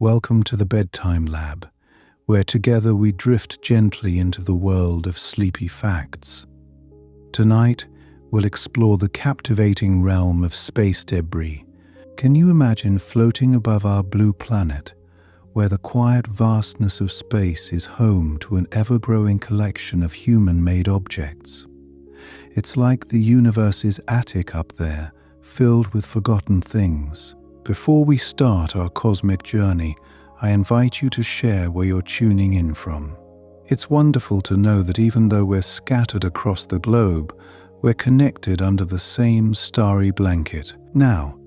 Welcome to the Bedtime Lab, where together we drift gently into the world of sleepy facts. Tonight, we'll explore the captivating realm of space debris. Can you imagine floating above our blue planet, where the quiet vastness of space is home to an ever-growing collection of human-made objects? It's like the universe's attic up there, filled with forgotten things. Before we start our cosmic journey, I invite you to share where you're tuning in from. It's wonderful to know that even though we're scattered across the globe, we're connected under the same starry blanket. Now,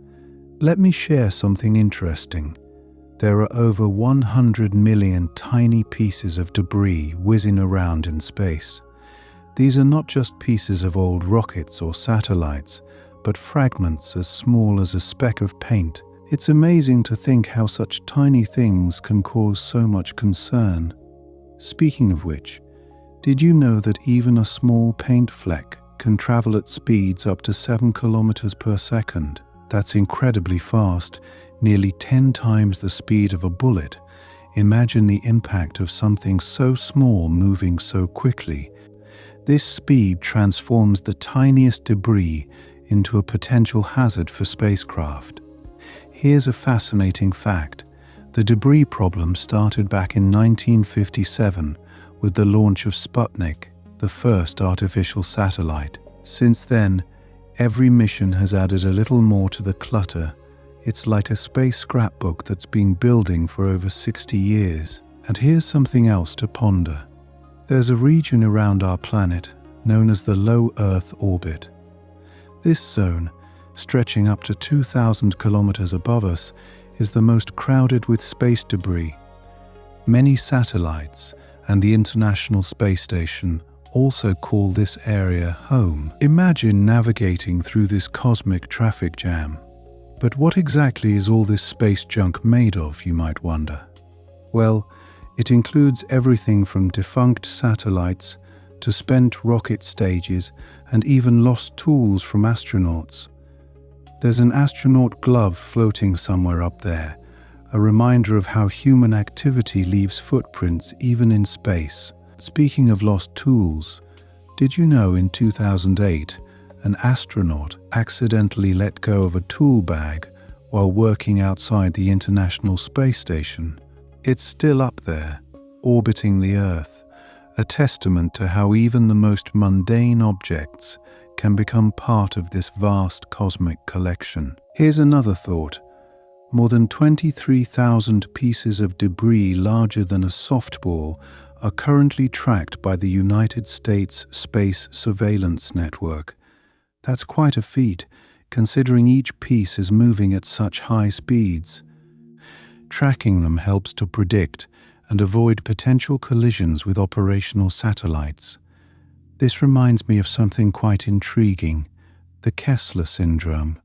let me share something interesting. There are over 100 million tiny pieces of debris whizzing around in space. These are not just pieces of old rockets or satellites, but fragments as small as a speck of paint. It's amazing to think how such tiny things can cause so much concern. Speaking of which, did you know that even a small paint fleck can travel at speeds up to 7 kilometers per second? That's incredibly fast, nearly 10 times the speed of a bullet. Imagine the impact of something so small moving so quickly. This speed transforms the tiniest debris into a potential hazard for spacecraft. Here's a fascinating fact. The debris problem started back in 1957 with the launch of Sputnik, the first artificial satellite. Since then, every mission has added a little more to the clutter. It's like a space scrapbook that's been building for over 60 years. And here's something else to ponder. There's a region around our planet known as the low Earth orbit. This zone, stretching up to 2,000 kilometers above us, is the most crowded with space debris. Many satellites and the International Space Station also call this area home. Imagine navigating through this cosmic traffic jam. But what exactly is all this space junk made of, you might wonder? Well, it includes everything from defunct satellites to spent rocket stages and even lost tools from astronauts. There's an astronaut glove floating somewhere up there, a reminder of how human activity leaves footprints even in space. Speaking of lost tools, did you know in 2008, an astronaut accidentally let go of a tool bag while working outside the International Space Station? It's still up there, orbiting the Earth, a testament to how even the most mundane objects can become part of this vast cosmic collection. Here's another thought. More than 23,000 pieces of debris larger than a softball are currently tracked by the United States Space Surveillance Network. That's quite a feat, considering each piece is moving at such high speeds. Tracking them helps to predict and avoid potential collisions with operational satellites. This reminds me of something quite intriguing, the Kessler syndrome.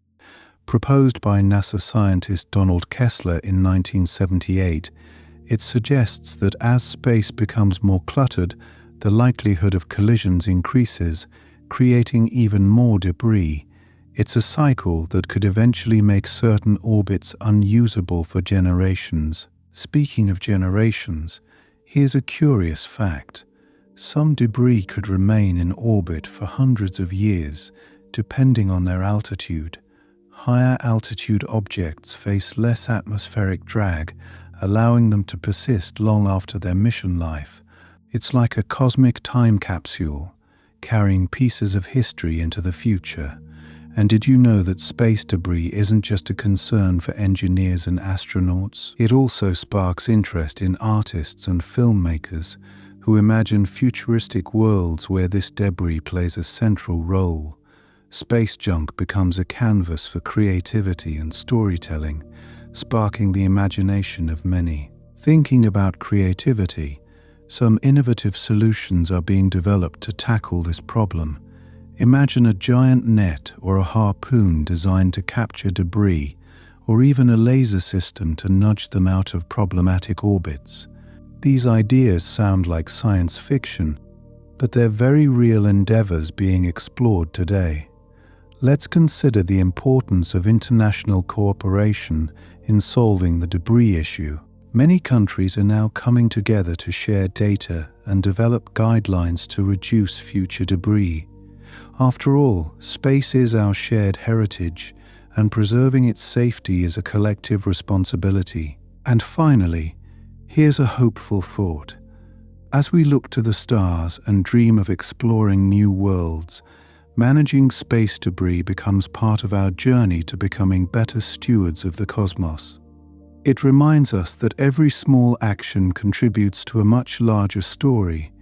Proposed by NASA scientist Donald Kessler in 1978, it suggests that as space becomes more cluttered, the likelihood of collisions increases, creating even more debris. It's a cycle that could eventually make certain orbits unusable for generations. Speaking of generations, here's a curious fact. Some debris could remain in orbit for hundreds of years, depending on their altitude. Higher altitude objects face less atmospheric drag, allowing them to persist long after their mission life. It's like a cosmic time capsule, carrying pieces of history into the future. And did you know that space debris isn't just a concern for engineers and astronauts? It also sparks interest in artists and filmmakers who imagine futuristic worlds where this debris plays a central role. Space junk becomes a canvas for creativity and storytelling, sparking the imagination of many. Thinking about creativity, some innovative solutions are being developed to tackle this problem. Imagine a giant net or a harpoon designed to capture debris, or even a laser system to nudge them out of problematic orbits. These ideas sound like science fiction, but they're very real endeavors being explored today. Let's consider the importance of international cooperation in solving the debris issue. Many countries are now coming together to share data and develop guidelines to reduce future debris. After all, space is our shared heritage, and preserving its safety is a collective responsibility. And finally, here's a hopeful thought. As we look to the stars and dream of exploring new worlds, managing space debris becomes part of our journey to becoming better stewards of the cosmos. It reminds us that every small action contributes to a much larger story.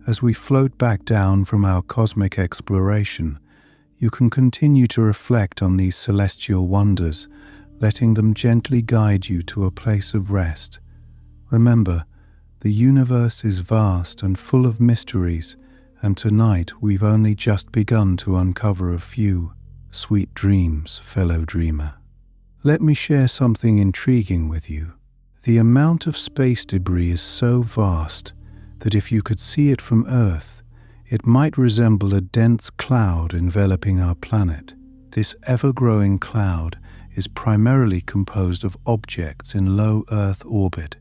As we float back down from our cosmic exploration, you can continue to reflect on these celestial wonders, letting them gently guide you to a place of rest. Remember, the universe is vast and full of mysteries, and tonight we've only just begun to uncover a few. Sweet dreams, fellow dreamer. Let me share something intriguing with you. The amount of space debris is so vast that if you could see it from Earth, it might resemble a dense cloud enveloping our planet. This ever-growing cloud is primarily composed of objects in low Earth orbit,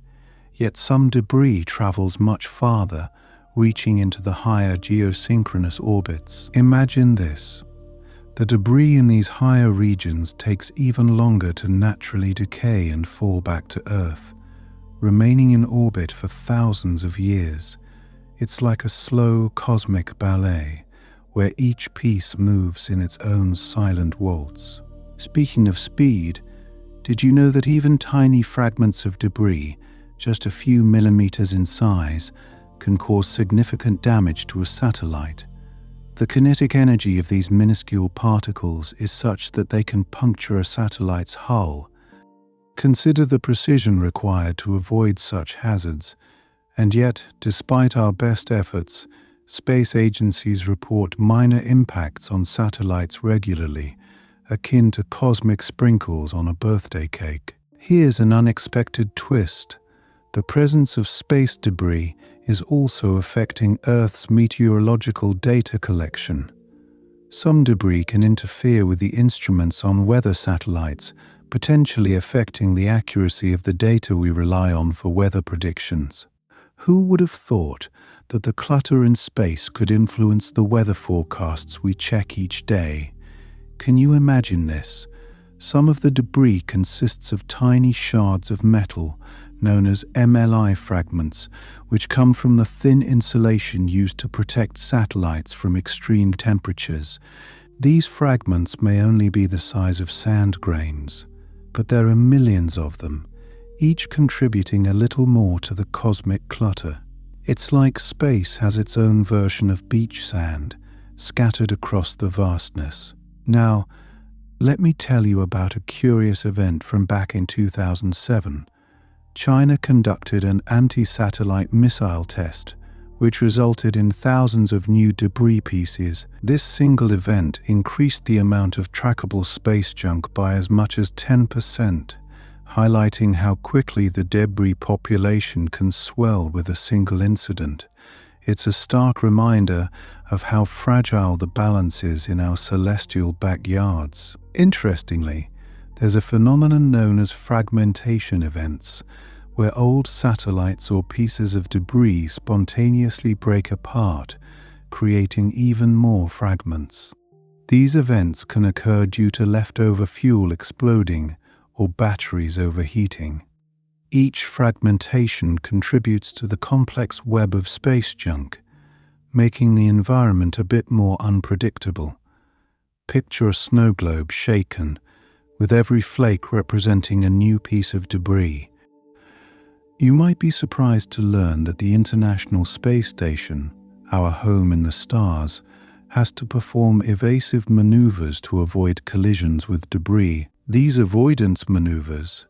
yet some debris travels much farther, reaching into the higher geosynchronous orbits. Imagine this. The debris in these higher regions takes even longer to naturally decay and fall back to Earth, remaining in orbit for thousands of years. It's like a slow cosmic ballet, where each piece moves in its own silent waltz. Speaking of speed, did you know that even tiny fragments of debris, just a few millimeters in size, can cause significant damage to a satellite? The kinetic energy of these minuscule particles is such that they can puncture a satellite's hull. Consider the precision required to avoid such hazards. And yet, despite our best efforts, space agencies report minor impacts on satellites regularly, akin to cosmic sprinkles on a birthday cake. Here's an unexpected twist. The presence of space debris is also affecting Earth's meteorological data collection. Some debris can interfere with the instruments on weather satellites, potentially affecting the accuracy of the data we rely on for weather predictions. Who would have thought that the clutter in space could influence the weather forecasts we check each day? Can you imagine this? Some of the debris consists of tiny shards of metal, known as MLI fragments, which come from the thin insulation used to protect satellites from extreme temperatures. These fragments may only be the size of sand grains, but there are millions of them, each contributing a little more to the cosmic clutter. It's like space has its own version of beach sand, scattered across the vastness. Now, let me tell you about a curious event from back in 2007. China conducted an anti-satellite missile test, which resulted in thousands of new debris pieces. This single event increased the amount of trackable space junk by as much as 10%, highlighting how quickly the debris population can swell with a single incident. It's a stark reminder of how fragile the balance is in our celestial backyards. Interestingly, there's a phenomenon known as fragmentation events, where old satellites or pieces of debris spontaneously break apart, creating even more fragments. These events can occur due to leftover fuel exploding or batteries overheating. Each fragmentation contributes to the complex web of space junk, making the environment a bit more unpredictable. Picture a snow globe shaken, with every flake representing a new piece of debris. You might be surprised to learn that the International Space Station, our home in the stars, has to perform evasive maneuvers to avoid collisions with debris. These avoidance maneuvers,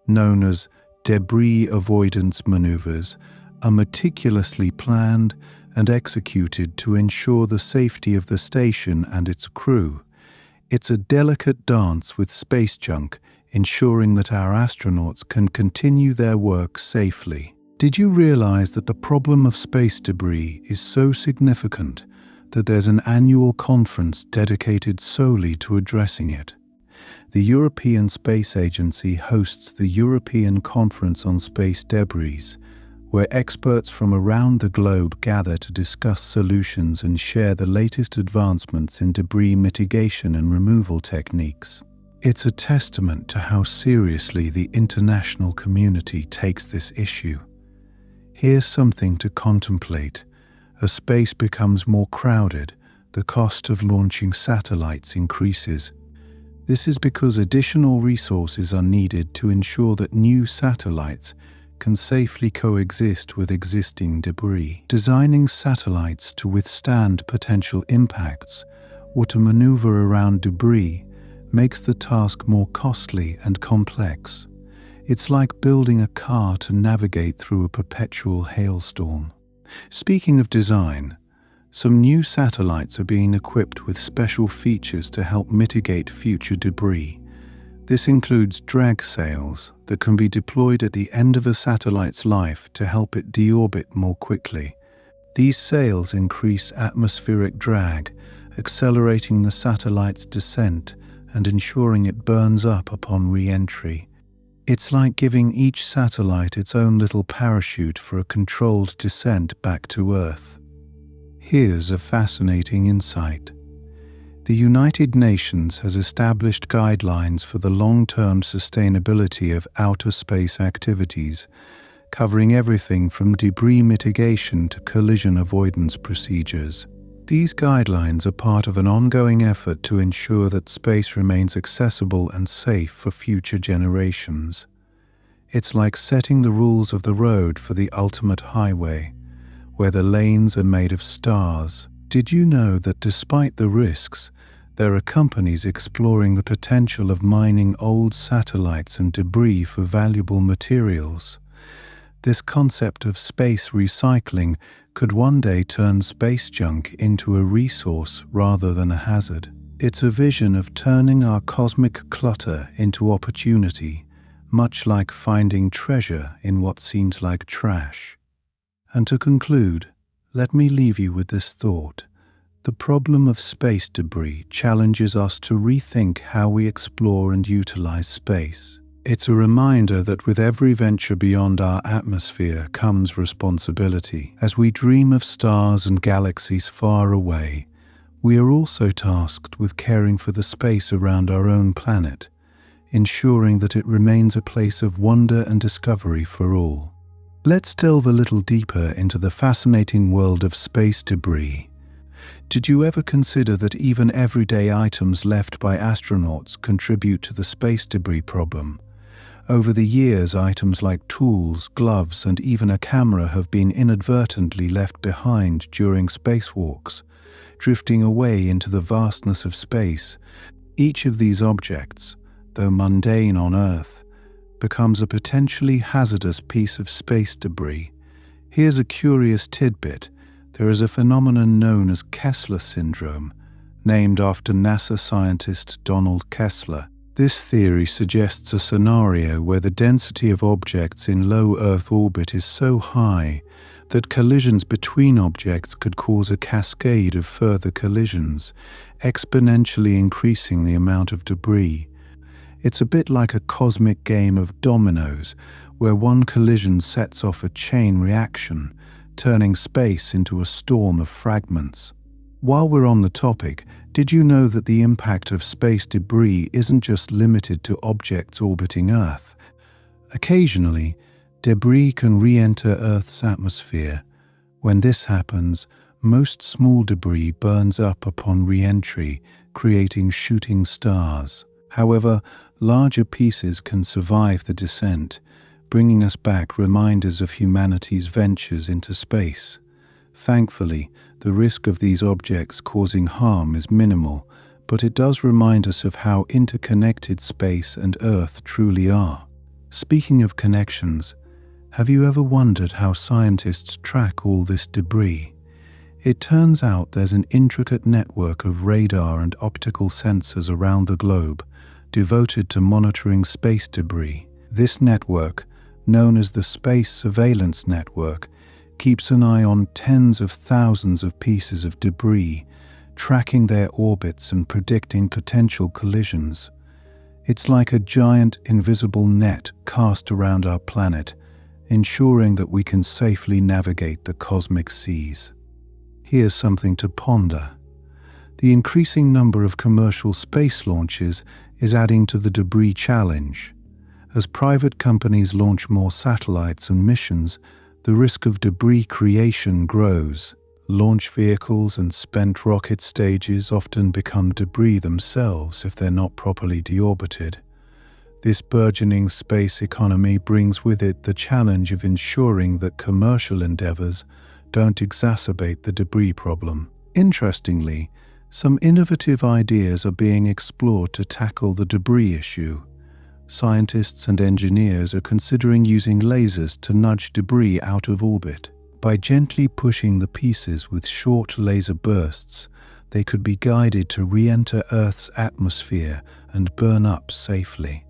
known as debris avoidance maneuvers, are meticulously planned and executed to ensure the safety of the station and its crew. It's a delicate dance with space junk, ensuring that our astronauts can continue their work safely. Did you realize that the problem of space debris is so significant that there's an annual conference dedicated solely to addressing it? The European Space Agency hosts the European Conference on Space Debris, where experts from around the globe gather to discuss solutions and share the latest advancements in debris mitigation and removal techniques. It's a testament to how seriously the international community takes this issue. Here's something to contemplate. As space becomes more crowded, the cost of launching satellites increases. This is because additional resources are needed to ensure that new satellites can safely coexist with existing debris. Designing satellites to withstand potential impacts or to maneuver around debris makes the task more costly and complex. It's like building a car to navigate through a perpetual hailstorm. Speaking of design, some new satellites are being equipped with special features to help mitigate future debris. This includes drag sails that can be deployed at the end of a satellite's life to help it deorbit more quickly. These sails increase atmospheric drag, accelerating the satellite's descent and ensuring it burns up upon re-entry. It's like giving each satellite its own little parachute for a controlled descent back to Earth. Here's a fascinating insight. The United Nations has established guidelines for the long-term sustainability of outer space activities, covering everything from debris mitigation to collision avoidance procedures. These guidelines are part of an ongoing effort to ensure that space remains accessible and safe for future generations. It's like setting the rules of the road for the ultimate highway, where the lanes are made of stars. Did you know that despite the risks, there are companies exploring the potential of mining old satellites and debris for valuable materials? This concept of space recycling could one day turn space junk into a resource rather than a hazard. It's a vision of turning our cosmic clutter into opportunity, much like finding treasure in what seems like trash. And to conclude, let me leave you with this thought. The problem of space debris challenges us to rethink how we explore and utilize space. It's a reminder that with every venture beyond our atmosphere comes responsibility. As we dream of stars and galaxies far away, we are also tasked with caring for the space around our own planet, ensuring that it remains a place of wonder and discovery for all. Let's delve a little deeper into the fascinating world of space debris. Did you ever consider that even everyday items left by astronauts contribute to the space debris problem? Over the years, items like tools, gloves, and even a camera have been inadvertently left behind during spacewalks, drifting away into the vastness of space. Each of these objects, though mundane on Earth, becomes a potentially hazardous piece of space debris. Here's a curious tidbit. There is a phenomenon known as Kessler syndrome, named after NASA scientist Donald Kessler. This theory suggests a scenario where the density of objects in low Earth orbit is so high that collisions between objects could cause a cascade of further collisions, exponentially increasing the amount of debris. It's a bit like a cosmic game of dominoes, where one collision sets off a chain reaction, turning space into a storm of fragments. While we're on the topic, did you know that the impact of space debris isn't just limited to objects orbiting Earth? Occasionally, debris can re-enter Earth's atmosphere. When this happens, most small debris burns up upon re-entry, creating shooting stars. However, larger pieces can survive the descent, bringing us back reminders of humanity's ventures into space. Thankfully, the risk of these objects causing harm is minimal, but it does remind us of how interconnected space and Earth truly are. Speaking of connections, have you ever wondered how scientists track all this debris? It turns out there's an intricate network of radar and optical sensors around the globe devoted to monitoring space debris. This network, known as the Space Surveillance Network, keeps an eye on tens of thousands of pieces of debris, tracking their orbits and predicting potential collisions. It's like a giant invisible net cast around our planet, ensuring that we can safely navigate the cosmic seas. Here's something to ponder. The increasing number of commercial space launches is adding to the debris challenge. As private companies launch more satellites and missions, the risk of debris creation grows. Launch vehicles and spent rocket stages often become debris themselves if they're not properly deorbited. This burgeoning space economy brings with it the challenge of ensuring that commercial endeavors don't exacerbate the debris problem. Interestingly, some innovative ideas are being explored to tackle the debris issue. Scientists and engineers are considering using lasers to nudge debris out of orbit. By gently pushing the pieces with short laser bursts, they could be guided to re-enter Earth's atmosphere and burn up safely.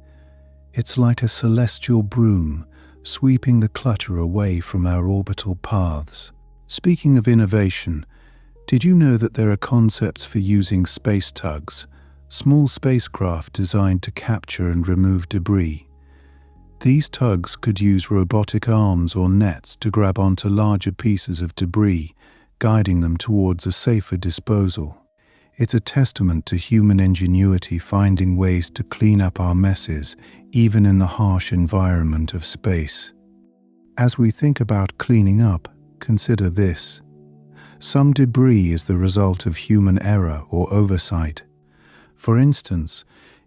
It's like a celestial broom, sweeping the clutter away from our orbital paths. Speaking of innovation, did you know that there are concepts for using space tugs, small spacecraft designed to capture and remove debris? These tugs could use robotic arms or nets to grab onto larger pieces of debris, guiding them towards a safer disposal. It's a testament to human ingenuity finding ways to clean up our messes, even in the harsh environment of space. As we think about cleaning up, consider this. Some debris is the result of human error or oversight. For instance,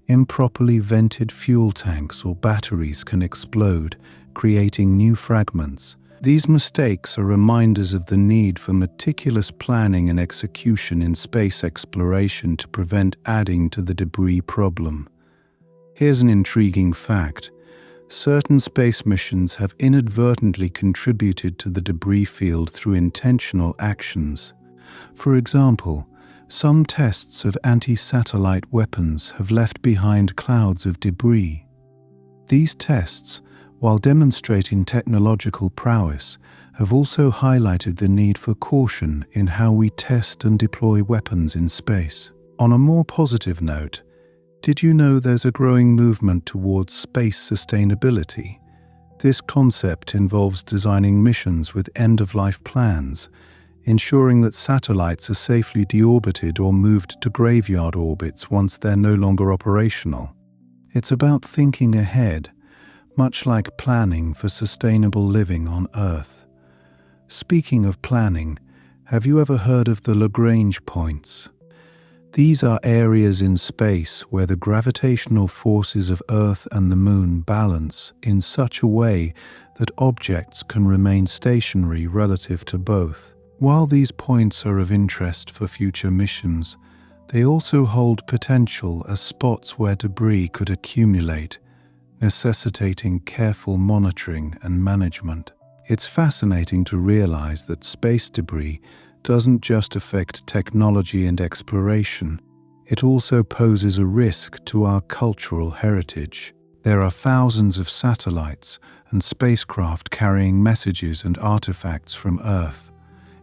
improperly vented fuel tanks or batteries can explode, creating new fragments. These mistakes are reminders of the need for meticulous planning and execution in space exploration to prevent adding to the debris problem. Here's an intriguing fact. Certain space missions have inadvertently contributed to the debris field through intentional actions. For example, some tests of anti-satellite weapons have left behind clouds of debris. These tests, while demonstrating technological prowess, have also highlighted the need for caution in how we test and deploy weapons in space. On a more positive note, did you know there's a growing movement towards space sustainability? This concept involves designing missions with end-of-life plans, ensuring that satellites are safely deorbited or moved to graveyard orbits once they're no longer operational. It's about thinking ahead, much like planning for sustainable living on Earth. Speaking of planning, have you ever heard of the Lagrange points? These are areas in space where the gravitational forces of Earth and the Moon balance in such a way that objects can remain stationary relative to both. While these points are of interest for future missions, they also hold potential as spots where debris could accumulate, necessitating careful monitoring and management. It's fascinating to realize that space debris doesn't just affect technology and exploration, it also poses a risk to our cultural heritage. There are thousands of satellites and spacecraft carrying messages and artifacts from Earth,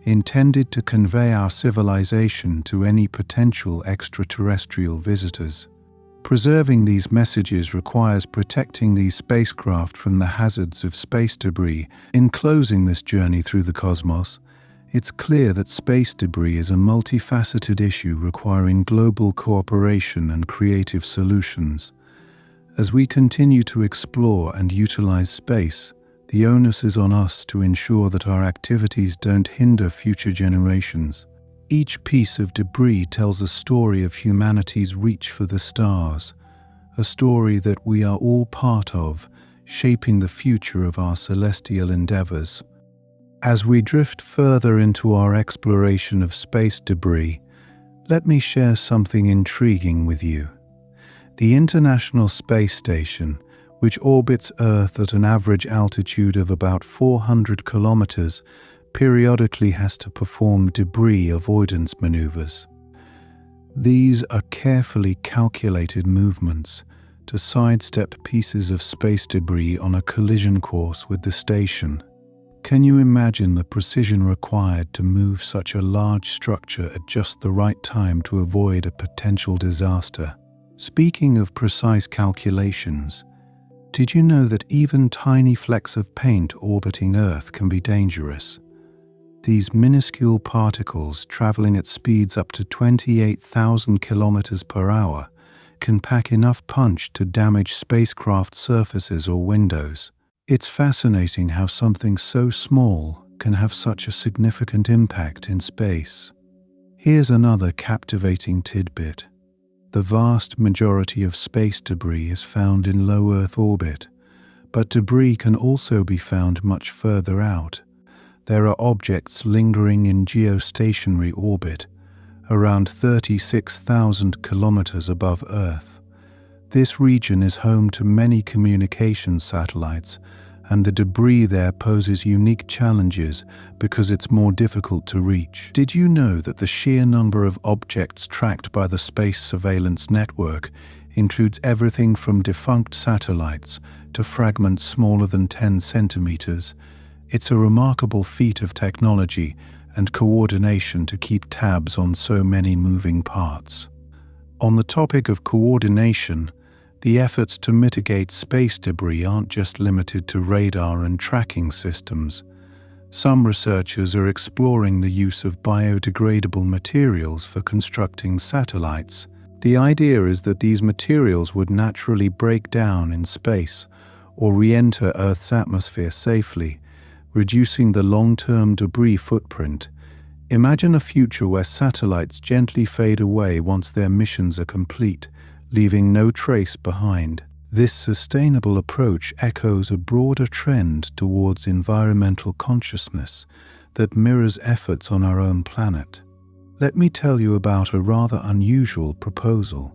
intended to convey our civilization to any potential extraterrestrial visitors. Preserving these messages requires protecting these spacecraft from the hazards of space debris. In closing this journey through the cosmos, it's clear that space debris is a multifaceted issue requiring global cooperation and creative solutions. As we continue to explore and utilize space, the onus is on us to ensure that our activities don't hinder future generations. Each piece of debris tells a story of humanity's reach for the stars, a story that we are all part of, shaping the future of our celestial endeavors. As we drift further into our exploration of space debris, let me share something intriguing with you. The International Space Station, which orbits Earth at an average altitude of about 400 kilometers, periodically has to perform debris avoidance maneuvers. These are carefully calculated movements to sidestep pieces of space debris on a collision course with the station. Can you imagine the precision required to move such a large structure at just the right time to avoid a potential disaster? Speaking of precise calculations, did you know that even tiny flecks of paint orbiting Earth can be dangerous? These minuscule particles, traveling at speeds up to 28,000 kilometers per hour, can pack enough punch to damage spacecraft surfaces or windows. It's fascinating how something so small can have such a significant impact in space. Here's another captivating tidbit. The vast majority of space debris is found in low Earth orbit, but debris can also be found much further out. There are objects lingering in geostationary orbit, around 36,000 kilometers above Earth. This region is home to many communication satellites, and the debris there poses unique challenges because it's more difficult to reach. Did you know that the sheer number of objects tracked by the Space Surveillance Network includes everything from defunct satellites to fragments smaller than 10 centimeters? It's a remarkable feat of technology and coordination to keep tabs on so many moving parts. On the topic of coordination, the efforts to mitigate space debris aren't just limited to radar and tracking systems. Some researchers are exploring the use of biodegradable materials for constructing satellites. The idea is that these materials would naturally break down in space or re-enter Earth's atmosphere safely, reducing the long-term debris footprint. Imagine a future where satellites gently fade away once their missions are complete, leaving no trace behind. This sustainable approach echoes a broader trend towards environmental consciousness that mirrors efforts on our own planet. Let me tell you about a rather unusual proposal: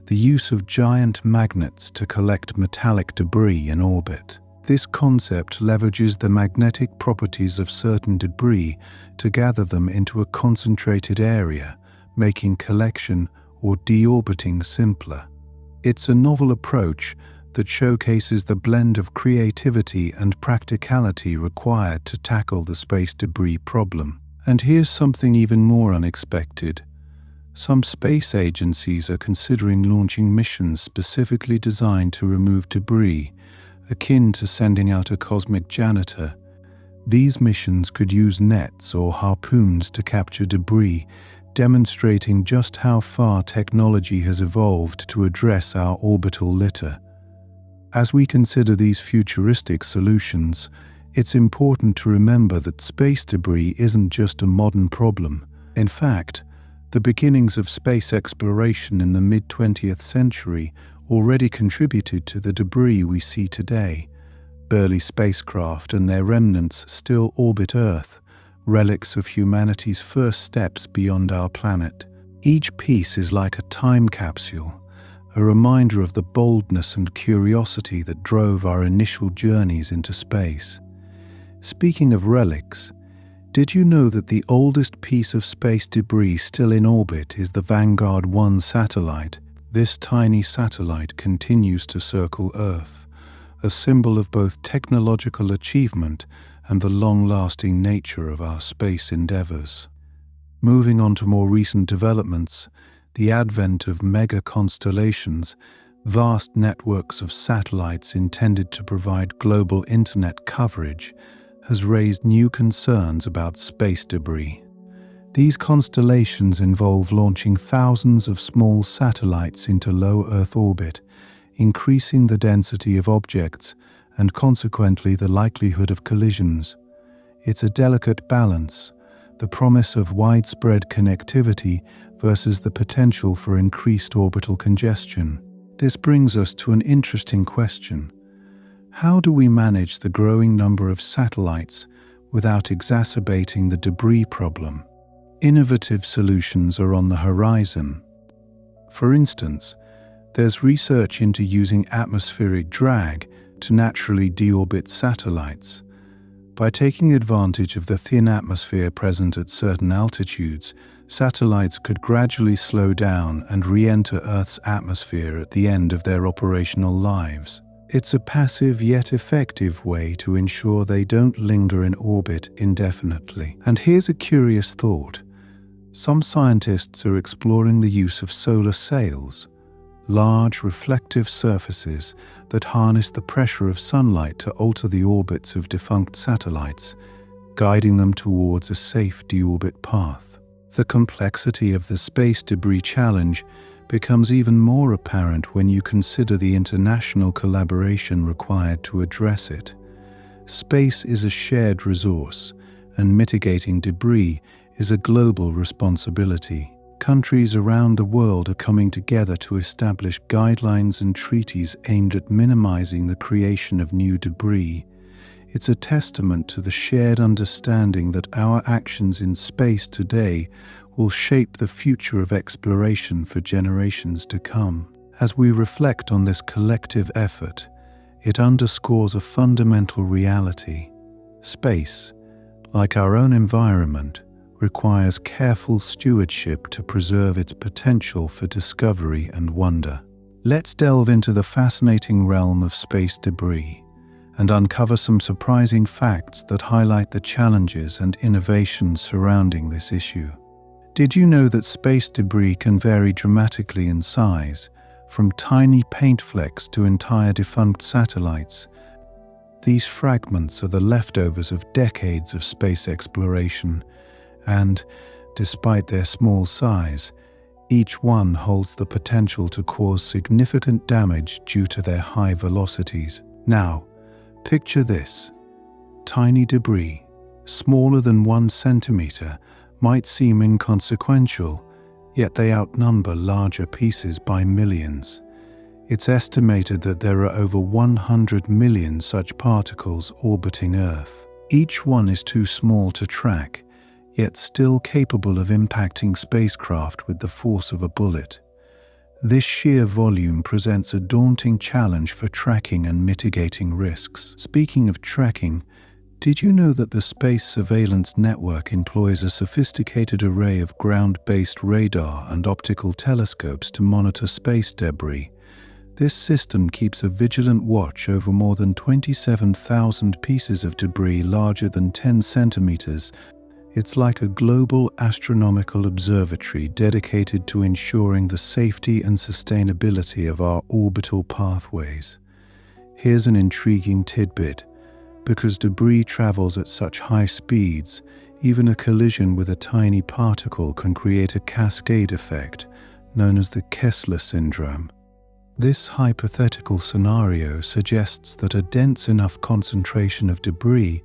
the use of giant magnets to collect metallic debris in orbit. This concept leverages the magnetic properties of certain debris to gather them into a concentrated area, making collection or deorbiting simpler. It's a novel approach that showcases the blend of creativity and practicality required to tackle the space debris problem. And here's something even more unexpected. Some space agencies are considering launching missions specifically designed to remove debris, akin to sending out a cosmic janitor. These missions could use nets or harpoons to capture debris, demonstrating just how far technology has evolved to address our orbital litter. As we consider these futuristic solutions, it's important to remember that space debris isn't just a modern problem. In fact, the beginnings of space exploration in the mid-20th century already contributed to the debris we see today. Early spacecraft and their remnants still orbit Earth, relics of humanity's first steps beyond our planet. Each piece is like a time capsule, a reminder of the boldness and curiosity that drove our initial journeys into space. Speaking of relics, did you know that the oldest piece of space debris still in orbit is the Vanguard 1 satellite? This tiny satellite continues to circle Earth, a symbol of both technological achievement and the long-lasting nature of our space endeavors. Moving on to more recent developments, the advent of mega-constellations, vast networks of satellites intended to provide global internet coverage, has raised new concerns about space debris. These constellations involve launching thousands of small satellites into low Earth orbit, increasing the density of objects and consequently the likelihood of collisions. It's a delicate balance, the promise of widespread connectivity versus the potential for increased orbital congestion. This brings us to an interesting question. How do we manage the growing number of satellites without exacerbating the debris problem? Innovative solutions are on the horizon. For instance, there's research into using atmospheric drag to naturally deorbit satellites. By taking advantage of the thin atmosphere present at certain altitudes, satellites could gradually slow down and re-enter Earth's atmosphere at the end of their operational lives. It's a passive yet effective way to ensure they don't linger in orbit indefinitely. And here's a curious thought. Some scientists are exploring the use of solar sails, large reflective surfaces that harness the pressure of sunlight to alter the orbits of defunct satellites, guiding them towards a safe deorbit path. The complexity of the space debris challenge becomes even more apparent when you consider the international collaboration required to address it. Space is a shared resource, and mitigating debris is a global responsibility. Countries around the world are coming together to establish guidelines and treaties aimed at minimizing the creation of new debris. It's a testament to the shared understanding that our actions in space today will shape the future of exploration for generations to come. As we reflect on this collective effort, it underscores a fundamental reality. Space, like our own environment, requires careful stewardship to preserve its potential for discovery and wonder. Let's delve into the fascinating realm of space debris and uncover some surprising facts that highlight the challenges and innovations surrounding this issue. Did you know that space debris can vary dramatically in size, from tiny paint flecks to entire defunct satellites? These fragments are the leftovers of decades of space exploration, and, despite their small size, each one holds the potential to cause significant damage due to their high velocities. Now, picture this. Tiny debris, smaller than 1 centimeter, might seem inconsequential, yet they outnumber larger pieces by millions. It's estimated that there are over 100 million such particles orbiting Earth. Each one is too small to track, yet still capable of impacting spacecraft with the force of a bullet. This sheer volume presents a daunting challenge for tracking and mitigating risks. Speaking of tracking, did you know that the Space Surveillance Network employs a sophisticated array of ground-based radar and optical telescopes to monitor space debris? This system keeps a vigilant watch over more than 27,000 pieces of debris larger than 10 centimeters. It's like a global astronomical observatory dedicated to ensuring the safety and sustainability of our orbital pathways. Here's an intriguing tidbit. Because debris travels at such high speeds, even a collision with a tiny particle can create a cascade effect, known as the Kessler syndrome. This hypothetical scenario suggests that a dense enough concentration of debris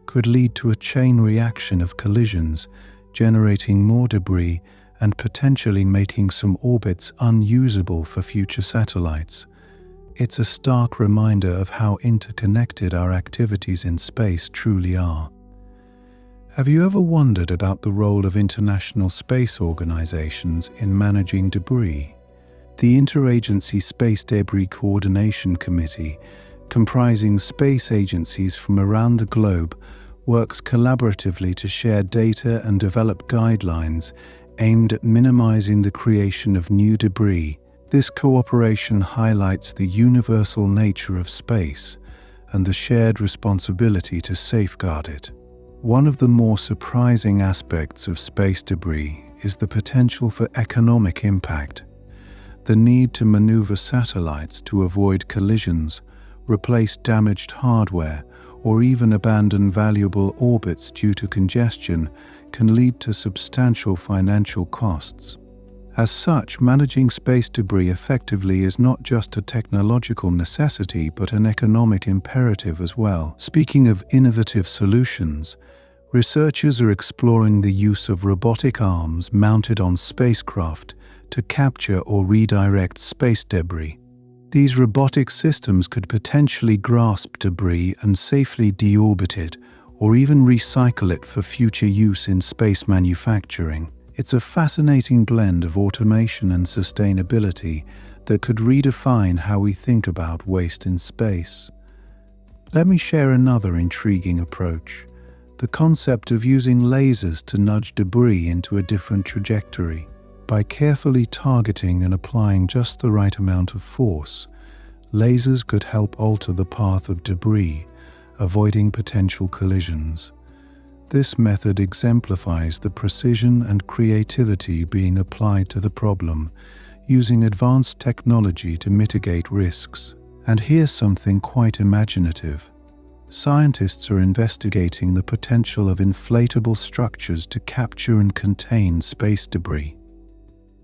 could lead to a chain reaction of collisions, generating more debris and potentially making some orbits unusable for future satellites. It's a stark reminder of how interconnected our activities in space truly are. Have you ever wondered about the role of international space organizations in managing debris? The Interagency Space Debris Coordination Committee, comprising space agencies from around the globe, works collaboratively to share data and develop guidelines aimed at minimizing the creation of new debris. This cooperation highlights the universal nature of space and the shared responsibility to safeguard it. One of the more surprising aspects of space debris is the potential for economic impact. The need to maneuver satellites to avoid collisions, replace damaged hardware, or even abandon valuable orbits due to congestion can lead to substantial financial costs. As such, managing space debris effectively is not just a technological necessity but an economic imperative as well. Speaking of innovative solutions, researchers are exploring the use of robotic arms mounted on spacecraft to capture or redirect space debris. These robotic systems could potentially grasp debris and safely deorbit it, or even recycle it for future use in space manufacturing. It's a fascinating blend of automation and sustainability that could redefine how we think about waste in space. Let me share another intriguing approach: the concept of using lasers to nudge debris into a different trajectory. By carefully targeting and applying just the right amount of force, lasers could help alter the path of debris, avoiding potential collisions. This method exemplifies the precision and creativity being applied to the problem, using advanced technology to mitigate risks. And here's something quite imaginative. Scientists are investigating the potential of inflatable structures to capture and contain space debris.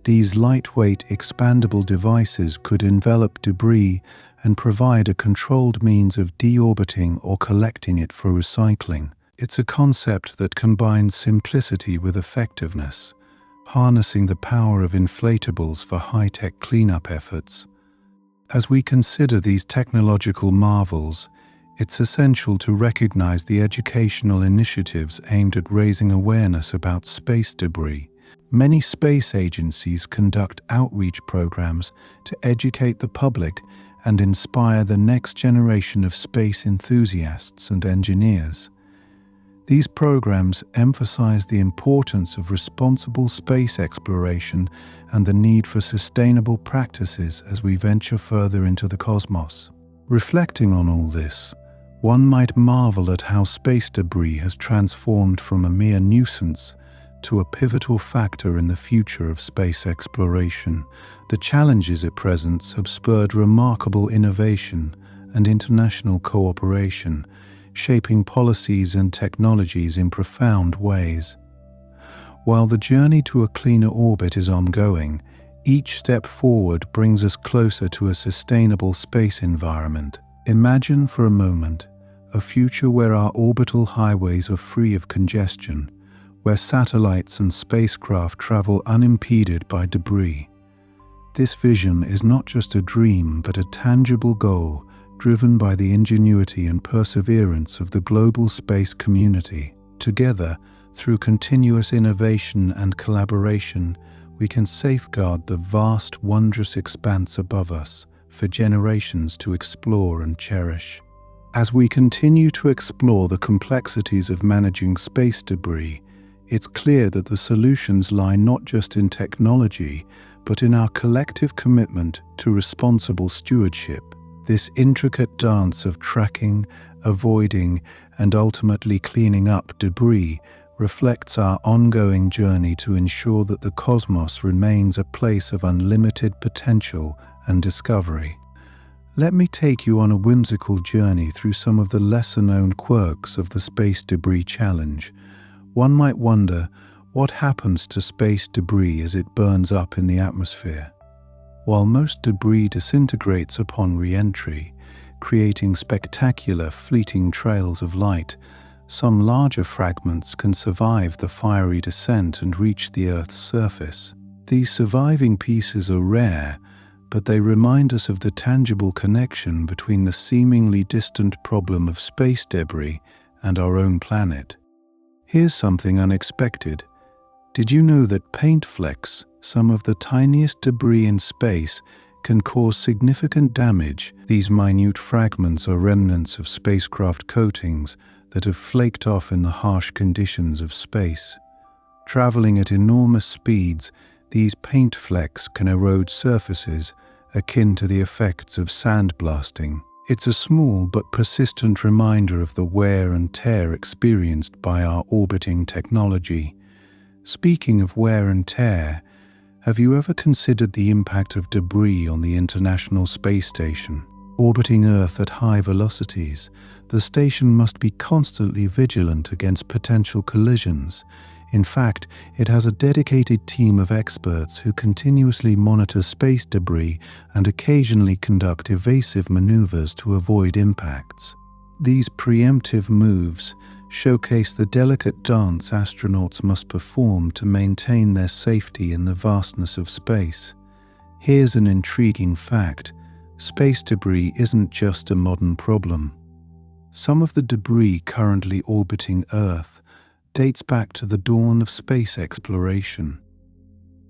These lightweight, expandable devices could envelop debris and provide a controlled means of deorbiting or collecting it for recycling. It's a concept that combines simplicity with effectiveness, harnessing the power of inflatables for high-tech cleanup efforts. As we consider these technological marvels, it's essential to recognize the educational initiatives aimed at raising awareness about space debris. Many space agencies conduct outreach programs to educate the public and inspire the next generation of space enthusiasts and engineers. These programs emphasize the importance of responsible space exploration and the need for sustainable practices as we venture further into the cosmos. Reflecting on all this, one might marvel at how space debris has transformed from a mere nuisance to a pivotal factor in the future of space exploration. The challenges it presents have spurred remarkable innovation and international cooperation, shaping policies and technologies in profound ways. While the journey to a cleaner orbit is ongoing, each step forward brings us closer to a sustainable space environment. Imagine for a moment a future where our orbital highways are free of congestion, where satellites and spacecraft travel unimpeded by debris. This vision is not just a dream, but a tangible goal driven by the ingenuity and perseverance of the global space community. Together, through continuous innovation and collaboration, we can safeguard the vast, wondrous expanse above us for generations to explore and cherish. As we continue to explore the complexities of managing space debris, it's clear that the solutions lie not just in technology, but in our collective commitment to responsible stewardship. This intricate dance of tracking, avoiding, and ultimately cleaning up debris reflects our ongoing journey to ensure that the cosmos remains a place of unlimited potential and discovery. Let me take you on a whimsical journey through some of the lesser-known quirks of the Space Debris Challenge. One might wonder, what happens to space debris as it burns up in the atmosphere? While most debris disintegrates upon re-entry, creating spectacular, fleeting trails of light, some larger fragments can survive the fiery descent and reach the Earth's surface. These surviving pieces are rare, but they remind us of the tangible connection between the seemingly distant problem of space debris and our own planet. Here's something unexpected. Did you know that paint flecks, some of the tiniest debris in space, can cause significant damage? These minute fragments are remnants of spacecraft coatings that have flaked off in the harsh conditions of space. Traveling at enormous speeds, these paint flecks can erode surfaces, akin to the effects of sandblasting. It's a small but persistent reminder of the wear and tear experienced by our orbiting technology. Speaking of wear and tear, have you ever considered the impact of debris on the International Space Station? Orbiting Earth at high velocities, the station must be constantly vigilant against potential collisions. In fact, it has a dedicated team of experts who continuously monitor space debris and occasionally conduct evasive maneuvers to avoid impacts. These preemptive moves showcase the delicate dance astronauts must perform to maintain their safety in the vastness of space. Here's an intriguing fact: space debris isn't just a modern problem. Some of the debris currently orbiting Earth dates back to the dawn of space exploration.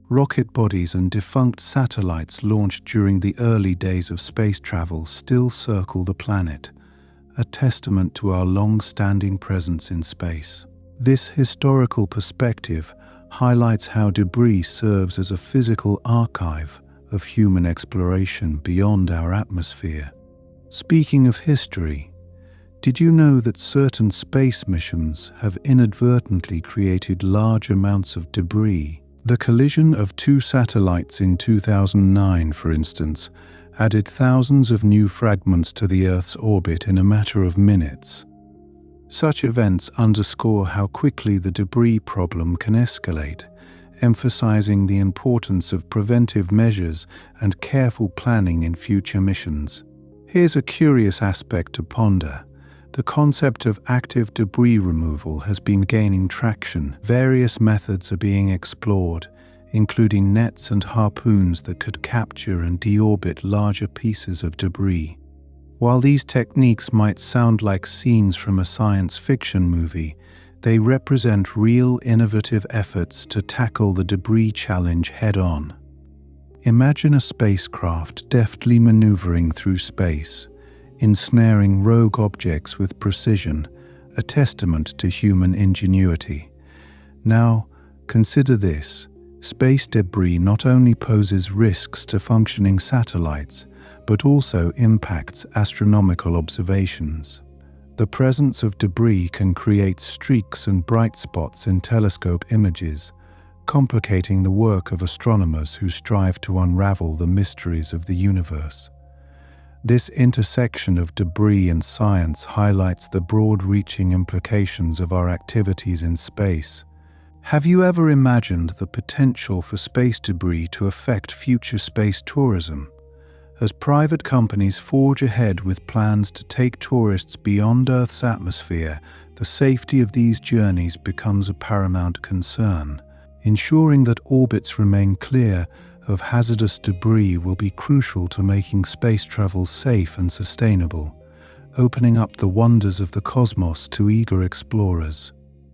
Rocket bodies and defunct satellites launched during the early days of space travel still circle the planet, a testament to our long-standing presence in space. This historical perspective highlights how debris serves as a physical archive of human exploration beyond our atmosphere. Speaking of history, did you know that certain space missions have inadvertently created large amounts of debris? The collision of two satellites in 2009, for instance, added thousands of new fragments to the Earth's orbit in a matter of minutes. Such events underscore how quickly the debris problem can escalate, emphasizing the importance of preventive measures and careful planning in future missions. Here's a curious aspect to ponder. The concept of active debris removal has been gaining traction. Various methods are being explored, including nets and harpoons that could capture and deorbit larger pieces of debris. While these techniques might sound like scenes from a science fiction movie, they represent real innovative efforts to tackle the debris challenge head-on. Imagine a spacecraft deftly maneuvering through space, ensnaring rogue objects with precision, a testament to human ingenuity. Now, consider this. Space debris not only poses risks to functioning satellites, but also impacts astronomical observations. The presence of debris can create streaks and bright spots in telescope images, complicating the work of astronomers who strive to unravel the mysteries of the universe. This intersection of debris and science highlights the broad-reaching implications of our activities in space. Have you ever imagined the potential for space debris to affect future space tourism? As private companies forge ahead with plans to take tourists beyond Earth's atmosphere, the safety of these journeys becomes a paramount concern. Ensuring that orbits remain clear of hazardous debris will be crucial to making space travel safe and sustainable, opening up the wonders of the cosmos to eager explorers.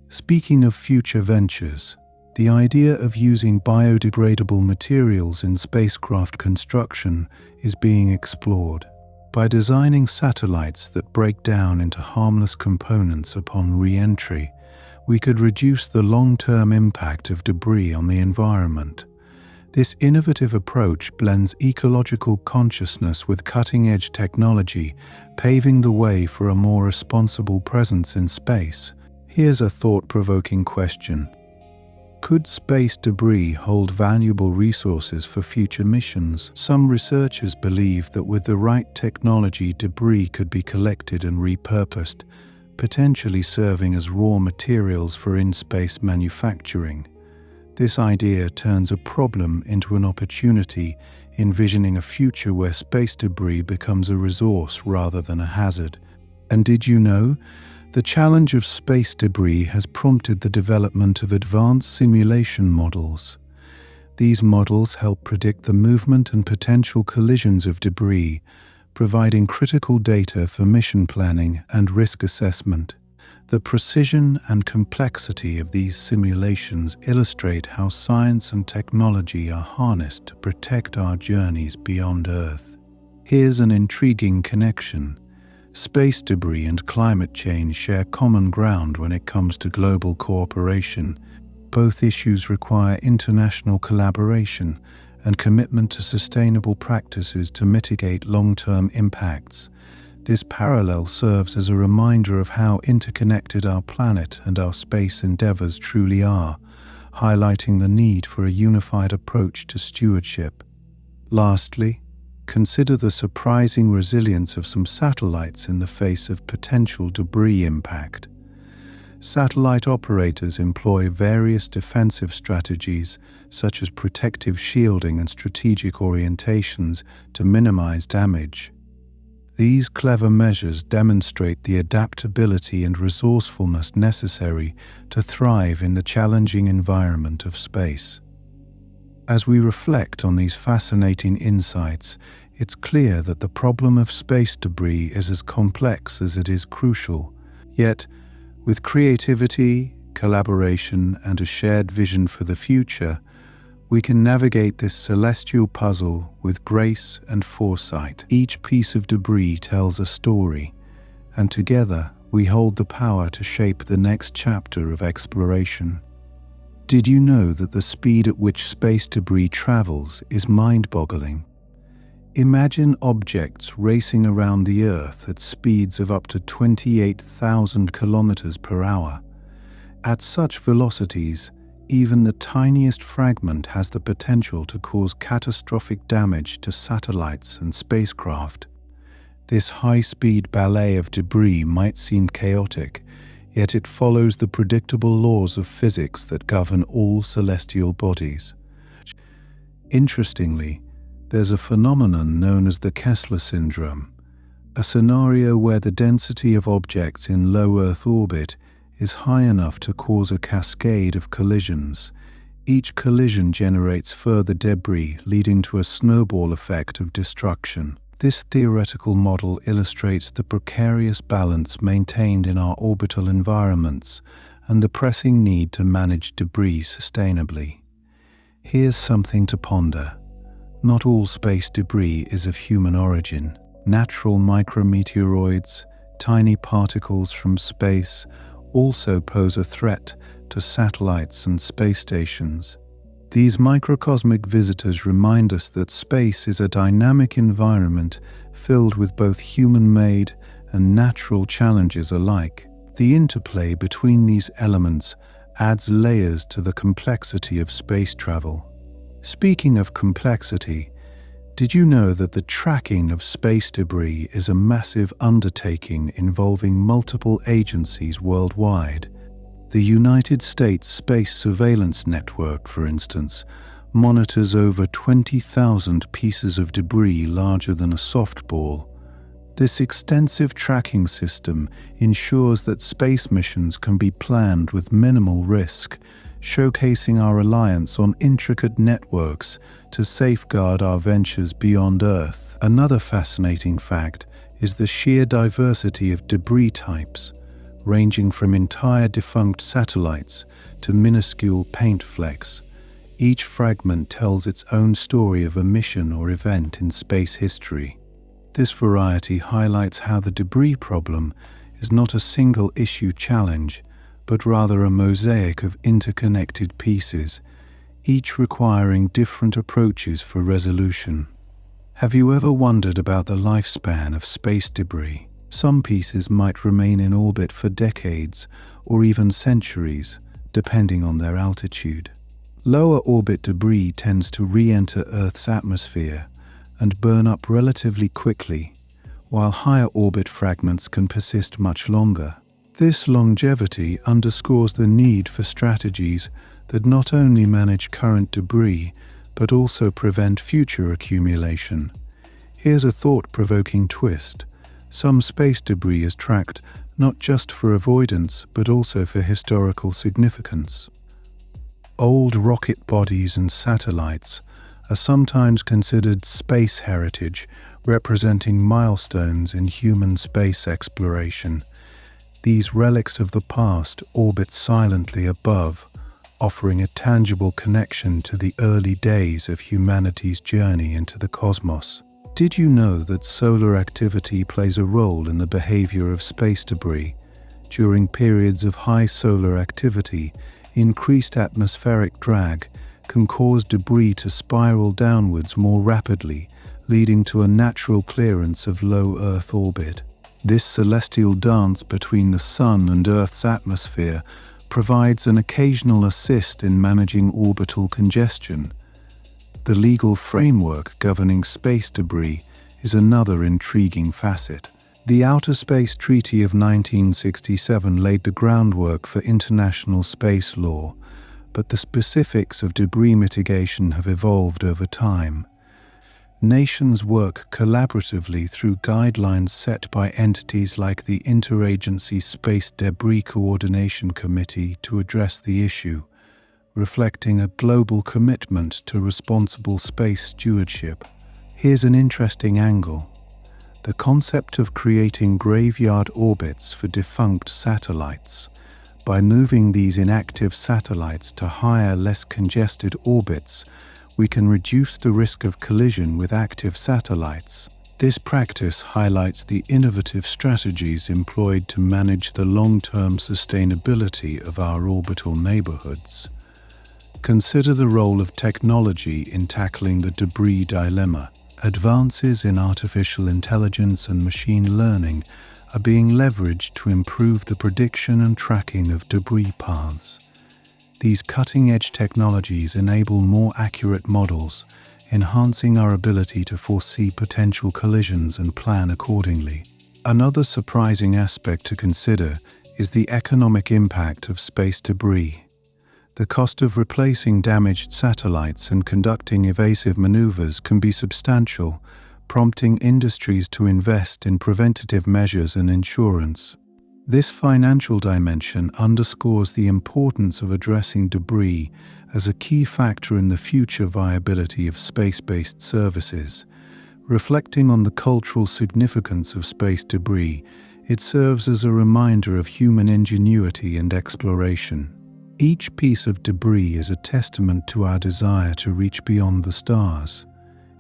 Speaking of future ventures, the idea of using biodegradable materials in spacecraft construction is being explored. By designing satellites that break down into harmless components upon re-entry, we could reduce the long-term impact of debris on the environment. This innovative approach blends ecological consciousness with cutting-edge technology, paving the way for a more responsible presence in space. Here's a thought-provoking question. Could space debris hold valuable resources for future missions? Some researchers believe that with the right technology, debris could be collected and repurposed, potentially serving as raw materials for in-space manufacturing. This idea turns a problem into an opportunity, envisioning a future where space debris becomes a resource rather than a hazard. And did you know? The challenge of space debris has prompted the development of advanced simulation models. These models help predict the movement and potential collisions of debris, providing critical data for mission planning and risk assessment. The precision and complexity of these simulations illustrate how science and technology are harnessed to protect our journeys beyond Earth. Here's an intriguing connection. Space debris and climate change share common ground when it comes to global cooperation. Both issues require international collaboration and commitment to sustainable practices to mitigate long-term impacts. This parallel serves as a reminder of how interconnected our planet and our space endeavors truly are, highlighting the need for a unified approach to stewardship. Lastly, consider the surprising resilience of some satellites in the face of potential debris impact. Satellite operators employ various defensive strategies, such as protective shielding and strategic orientations, to minimize damage. These clever measures demonstrate the adaptability and resourcefulness necessary to thrive in the challenging environment of space. As we reflect on these fascinating insights, it's clear that the problem of space debris is as complex as it is crucial. Yet, with creativity, collaboration, and a shared vision for the future, we can navigate this celestial puzzle with grace and foresight. Each piece of debris tells a story, and together we hold the power to shape the next chapter of exploration. Did you know that the speed at which space debris travels is mind-boggling? Imagine objects racing around the Earth at speeds of up to 28,000 kilometers per hour. At such velocities, even the tiniest fragment has the potential to cause catastrophic damage to satellites and spacecraft. This high-speed ballet of debris might seem chaotic, yet it follows the predictable laws of physics that govern all celestial bodies. Interestingly, there's a phenomenon known as the Kessler syndrome, a scenario where the density of objects in low Earth orbit is high enough to cause a cascade of collisions. Each collision generates further debris, leading to a snowball effect of destruction. This theoretical model illustrates the precarious balance maintained in our orbital environments and the pressing need to manage debris sustainably. Here's something to ponder. Not all space debris is of human origin. Natural micrometeoroids, tiny particles from space, also pose a threat to satellites and space stations. These microcosmic visitors remind us that space is a dynamic environment filled with both human-made and natural challenges alike. The interplay between these elements adds layers to the complexity of space travel. Speaking of complexity, did you know that the tracking of space debris is a massive undertaking involving multiple agencies worldwide? The United States Space Surveillance Network, for instance, monitors over 20,000 pieces of debris larger than a softball. This extensive tracking system ensures that space missions can be planned with minimal risk, showcasing our reliance on intricate networks to safeguard our ventures beyond Earth. Another fascinating fact is the sheer diversity of debris types, ranging from entire defunct satellites to minuscule paint flecks. Each fragment tells its own story of a mission or event in space history. This variety highlights how the debris problem is not a single-issue challenge, but rather a mosaic of interconnected pieces, each requiring different approaches for resolution. Have you ever wondered about the lifespan of space debris? Some pieces might remain in orbit for decades or even centuries, depending on their altitude. Lower orbit debris tends to re-enter Earth's atmosphere and burn up relatively quickly, while higher orbit fragments can persist much longer. This longevity underscores the need for strategies that not only manage current debris, but also prevent future accumulation. Here's a thought-provoking twist. Some space debris is tracked not just for avoidance, but also for historical significance. Old rocket bodies and satellites are sometimes considered space heritage, representing milestones in human space exploration. These relics of the past orbit silently above, offering a tangible connection to the early days of humanity's journey into the cosmos. Did you know that solar activity plays a role in the behavior of space debris? During periods of high solar activity, increased atmospheric drag can cause debris to spiral downwards more rapidly, leading to a natural clearance of low Earth orbit. This celestial dance between the Sun and Earth's atmosphere provides an occasional assist in managing orbital congestion. The legal framework governing space debris is another intriguing facet. The Outer Space Treaty of 1967 laid the groundwork for international space law, but the specifics of debris mitigation have evolved over time. Nations work collaboratively through guidelines set by entities like the Interagency Space Debris Coordination Committee to address the issue, reflecting a global commitment to responsible space stewardship. Here's an interesting angle. The concept of creating graveyard orbits for defunct satellites. By moving these inactive satellites to higher, less congested orbits, we can reduce the risk of collision with active satellites. This practice highlights the innovative strategies employed to manage the long-term sustainability of our orbital neighborhoods. Consider the role of technology in tackling the debris dilemma. Advances in artificial intelligence and machine learning are being leveraged to improve the prediction and tracking of debris paths. These cutting-edge technologies enable more accurate models, enhancing our ability to foresee potential collisions and plan accordingly. Another surprising aspect to consider is the economic impact of space debris. The cost of replacing damaged satellites and conducting evasive maneuvers can be substantial, prompting industries to invest in preventative measures and insurance. This financial dimension underscores the importance of addressing debris as a key factor in the future viability of space-based services. Reflecting on the cultural significance of space debris, it serves as a reminder of human ingenuity and exploration. Each piece of debris is a testament to our desire to reach beyond the stars,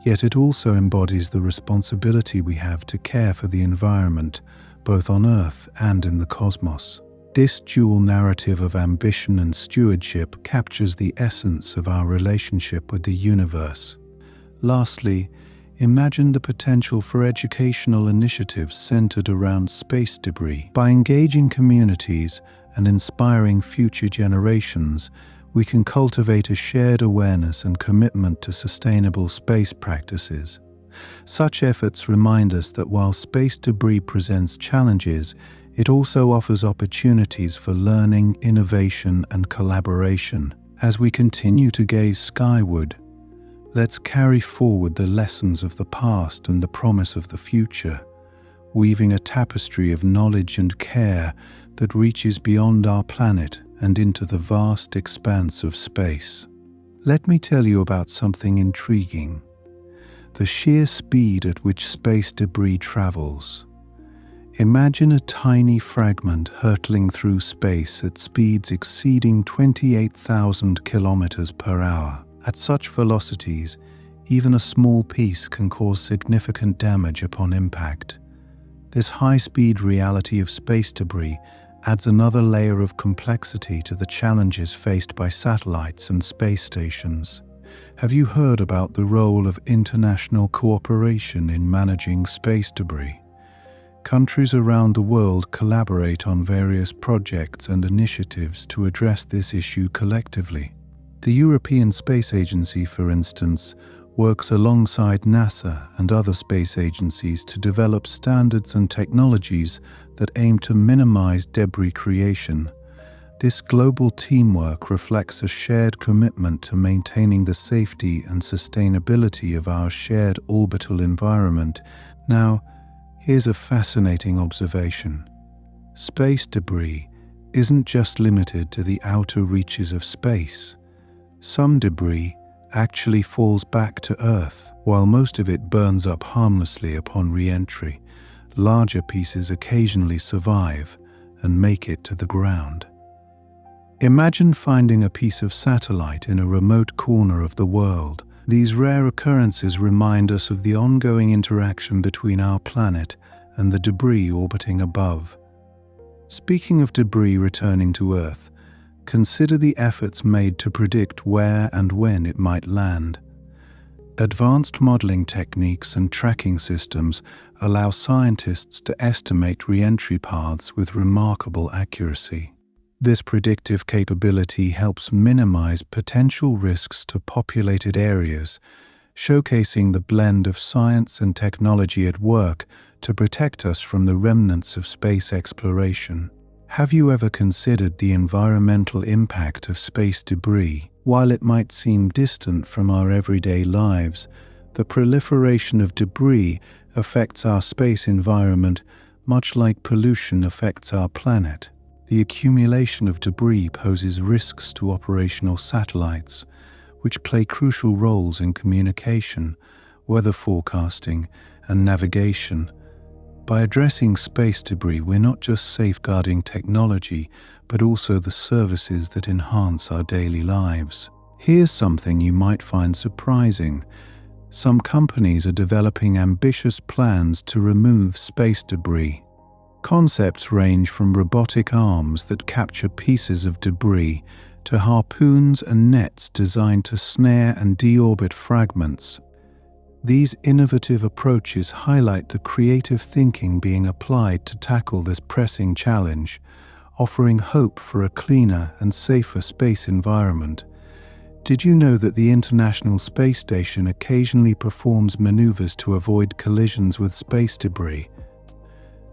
yet it also embodies the responsibility we have to care for the environment, both on Earth and in the cosmos. This dual narrative of ambition and stewardship captures the essence of our relationship with the universe. Lastly, imagine the potential for educational initiatives centered around space debris. By engaging communities and inspiring future generations, we can cultivate a shared awareness and commitment to sustainable space practices. Such efforts remind us that while space debris presents challenges, it also offers opportunities for learning, innovation, and collaboration. As we continue to gaze skyward, let's carry forward the lessons of the past and the promise of the future, weaving a tapestry of knowledge and care that reaches beyond our planet and into the vast expanse of space. Let me tell you about something intriguing: the sheer speed at which space debris travels. Imagine a tiny fragment hurtling through space at speeds exceeding 28,000 kilometers per hour. At such velocities, even a small piece can cause significant damage upon impact. This high-speed reality of space debris adds another layer of complexity to the challenges faced by satellites and space stations. Have you heard about the role of international cooperation in managing space debris? Countries around the world collaborate on various projects and initiatives to address this issue collectively. The European Space Agency, for instance, works alongside NASA and other space agencies to develop standards and technologies that aim to minimize debris creation. This global teamwork reflects a shared commitment to maintaining the safety and sustainability of our shared orbital environment. Now, here's a fascinating observation. Space debris isn't just limited to the outer reaches of space. Some debris actually falls back to Earth. While most of it burns up harmlessly upon re-entry, larger pieces occasionally survive and make it to the ground. Imagine finding a piece of satellite in a remote corner of the world. These rare occurrences remind us of the ongoing interaction between our planet and the debris orbiting above. Speaking of debris returning to Earth, consider the efforts made to predict where and when it might land. Advanced modeling techniques and tracking systems allow scientists to estimate re-entry paths with remarkable accuracy. This predictive capability helps minimize potential risks to populated areas, showcasing the blend of science and technology at work to protect us from the remnants of space exploration. Have you ever considered the environmental impact of space debris? While it might seem distant from our everyday lives, the proliferation of debris affects our space environment much like pollution affects our planet. The accumulation of debris poses risks to operational satellites, which play crucial roles in communication, weather forecasting, and navigation. By addressing space debris, we're not just safeguarding technology, but also the services that enhance our daily lives. Here's something you might find surprising. Some companies are developing ambitious plans to remove space debris. Concepts range from robotic arms that capture pieces of debris to harpoons and nets designed to snare and deorbit fragments. These innovative approaches highlight the creative thinking being applied to tackle this pressing challenge, offering hope for a cleaner and safer space environment. Did you know that the International Space Station occasionally performs maneuvers to avoid collisions with space debris?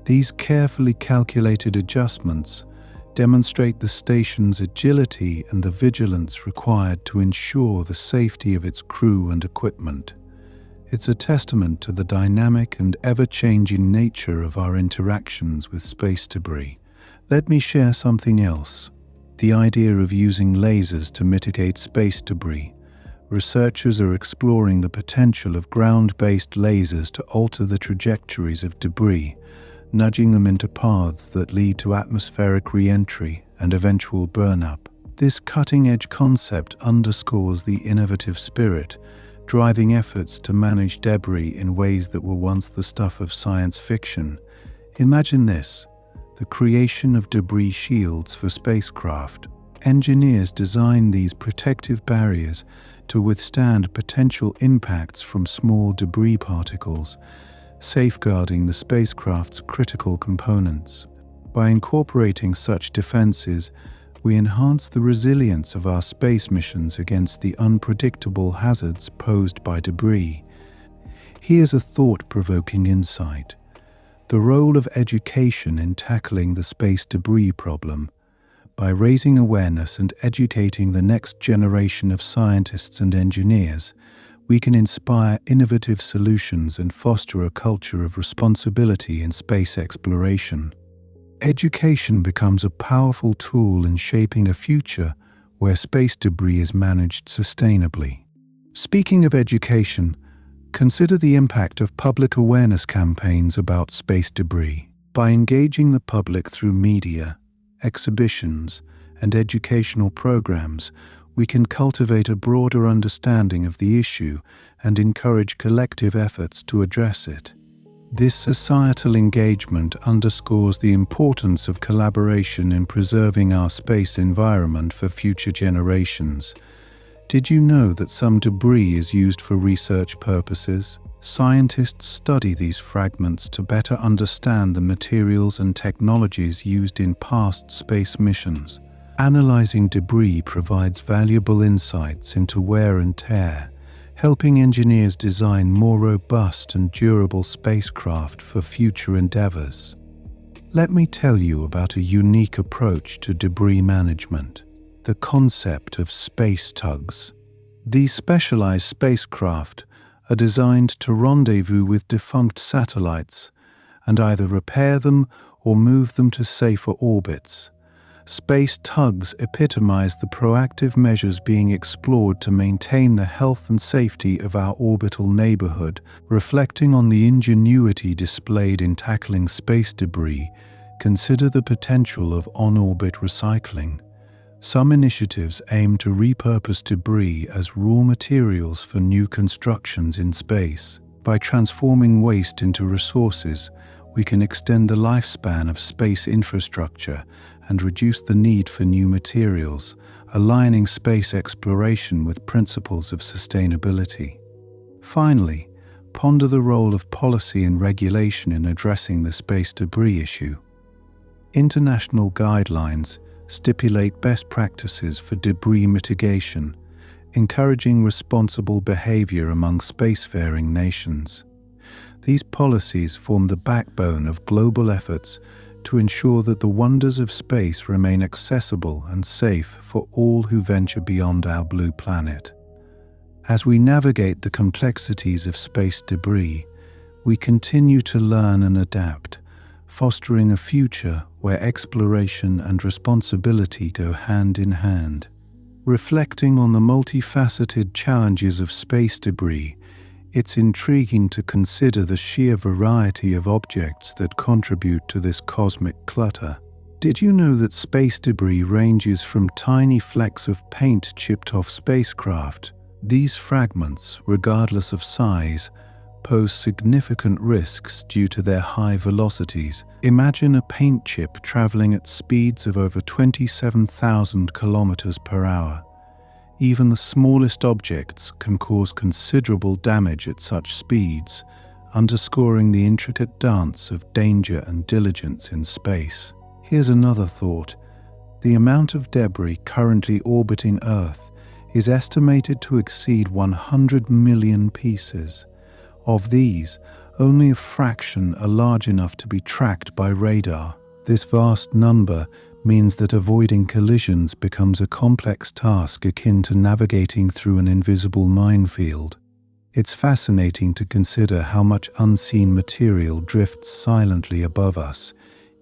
These carefully calculated adjustments demonstrate the station's agility and the vigilance required to ensure the safety of its crew and equipment. It's a testament to the dynamic and ever-changing nature of our interactions with space debris. Let me share something else. The idea of using lasers to mitigate space debris. Researchers are exploring the potential of ground-based lasers to alter the trajectories of debris, nudging them into paths that lead to atmospheric re-entry and eventual burnup. This cutting-edge concept underscores the innovative spirit, driving efforts to manage debris in ways that were once the stuff of science fiction. Imagine this: the creation of debris shields for spacecraft. Engineers designed these protective barriers to withstand potential impacts from small debris particles, safeguarding the spacecraft's critical components. By incorporating such defenses, we enhance the resilience of our space missions against the unpredictable hazards posed by debris. Here's a thought-provoking insight: the role of education in tackling the space debris problem. By raising awareness and educating the next generation of scientists and engineers, we can inspire innovative solutions and foster a culture of responsibility in space exploration. Education becomes a powerful tool in shaping a future where space debris is managed sustainably. Speaking of education, consider the impact of public awareness campaigns about space debris. By engaging the public through media, exhibitions, and educational programs, we can cultivate a broader understanding of the issue and encourage collective efforts to address it. This societal engagement underscores the importance of collaboration in preserving our space environment for future generations. Did you know that some debris is used for research purposes? Scientists study these fragments to better understand the materials and technologies used in past space missions. Analyzing debris provides valuable insights into wear and tear, helping engineers design more robust and durable spacecraft for future endeavors. Let me tell you about a unique approach to debris management: the concept of space tugs. These specialized spacecraft are designed to rendezvous with defunct satellites and either repair them or move them to safer orbits. Space tugs epitomize the proactive measures being explored to maintain the health and safety of our orbital neighborhood. Reflecting on the ingenuity displayed in tackling space debris, consider the potential of on-orbit recycling. Some initiatives aim to repurpose debris as raw materials for new constructions in space. By transforming waste into resources, we can extend the lifespan of space infrastructure and reduce the need for new materials, aligning space exploration with principles of sustainability. Finally, ponder the role of policy and regulation in addressing the space debris issue. International guidelines stipulate best practices for debris mitigation, encouraging responsible behavior among spacefaring nations. These policies form the backbone of global efforts to ensure that the wonders of space remain accessible and safe for all who venture beyond our blue planet. As we navigate the complexities of space debris, we continue to learn and adapt, fostering a future where exploration and responsibility go hand in hand. Reflecting on the multifaceted challenges of space debris, it's intriguing to consider the sheer variety of objects that contribute to this cosmic clutter. Did you know that space debris ranges from tiny flecks of paint chipped off spacecraft? These fragments, regardless of size, pose significant risks due to their high velocities. Imagine a paint chip traveling at speeds of over 27,000 kilometers per hour. Even the smallest objects can cause considerable damage at such speeds, underscoring the intricate dance of danger and diligence in space. Here's another thought. The amount of debris currently orbiting Earth is estimated to exceed 100 million pieces. Of these, only a fraction are large enough to be tracked by radar. This vast number means that avoiding collisions becomes a complex task akin to navigating through an invisible minefield. It's fascinating to consider how much unseen material drifts silently above us,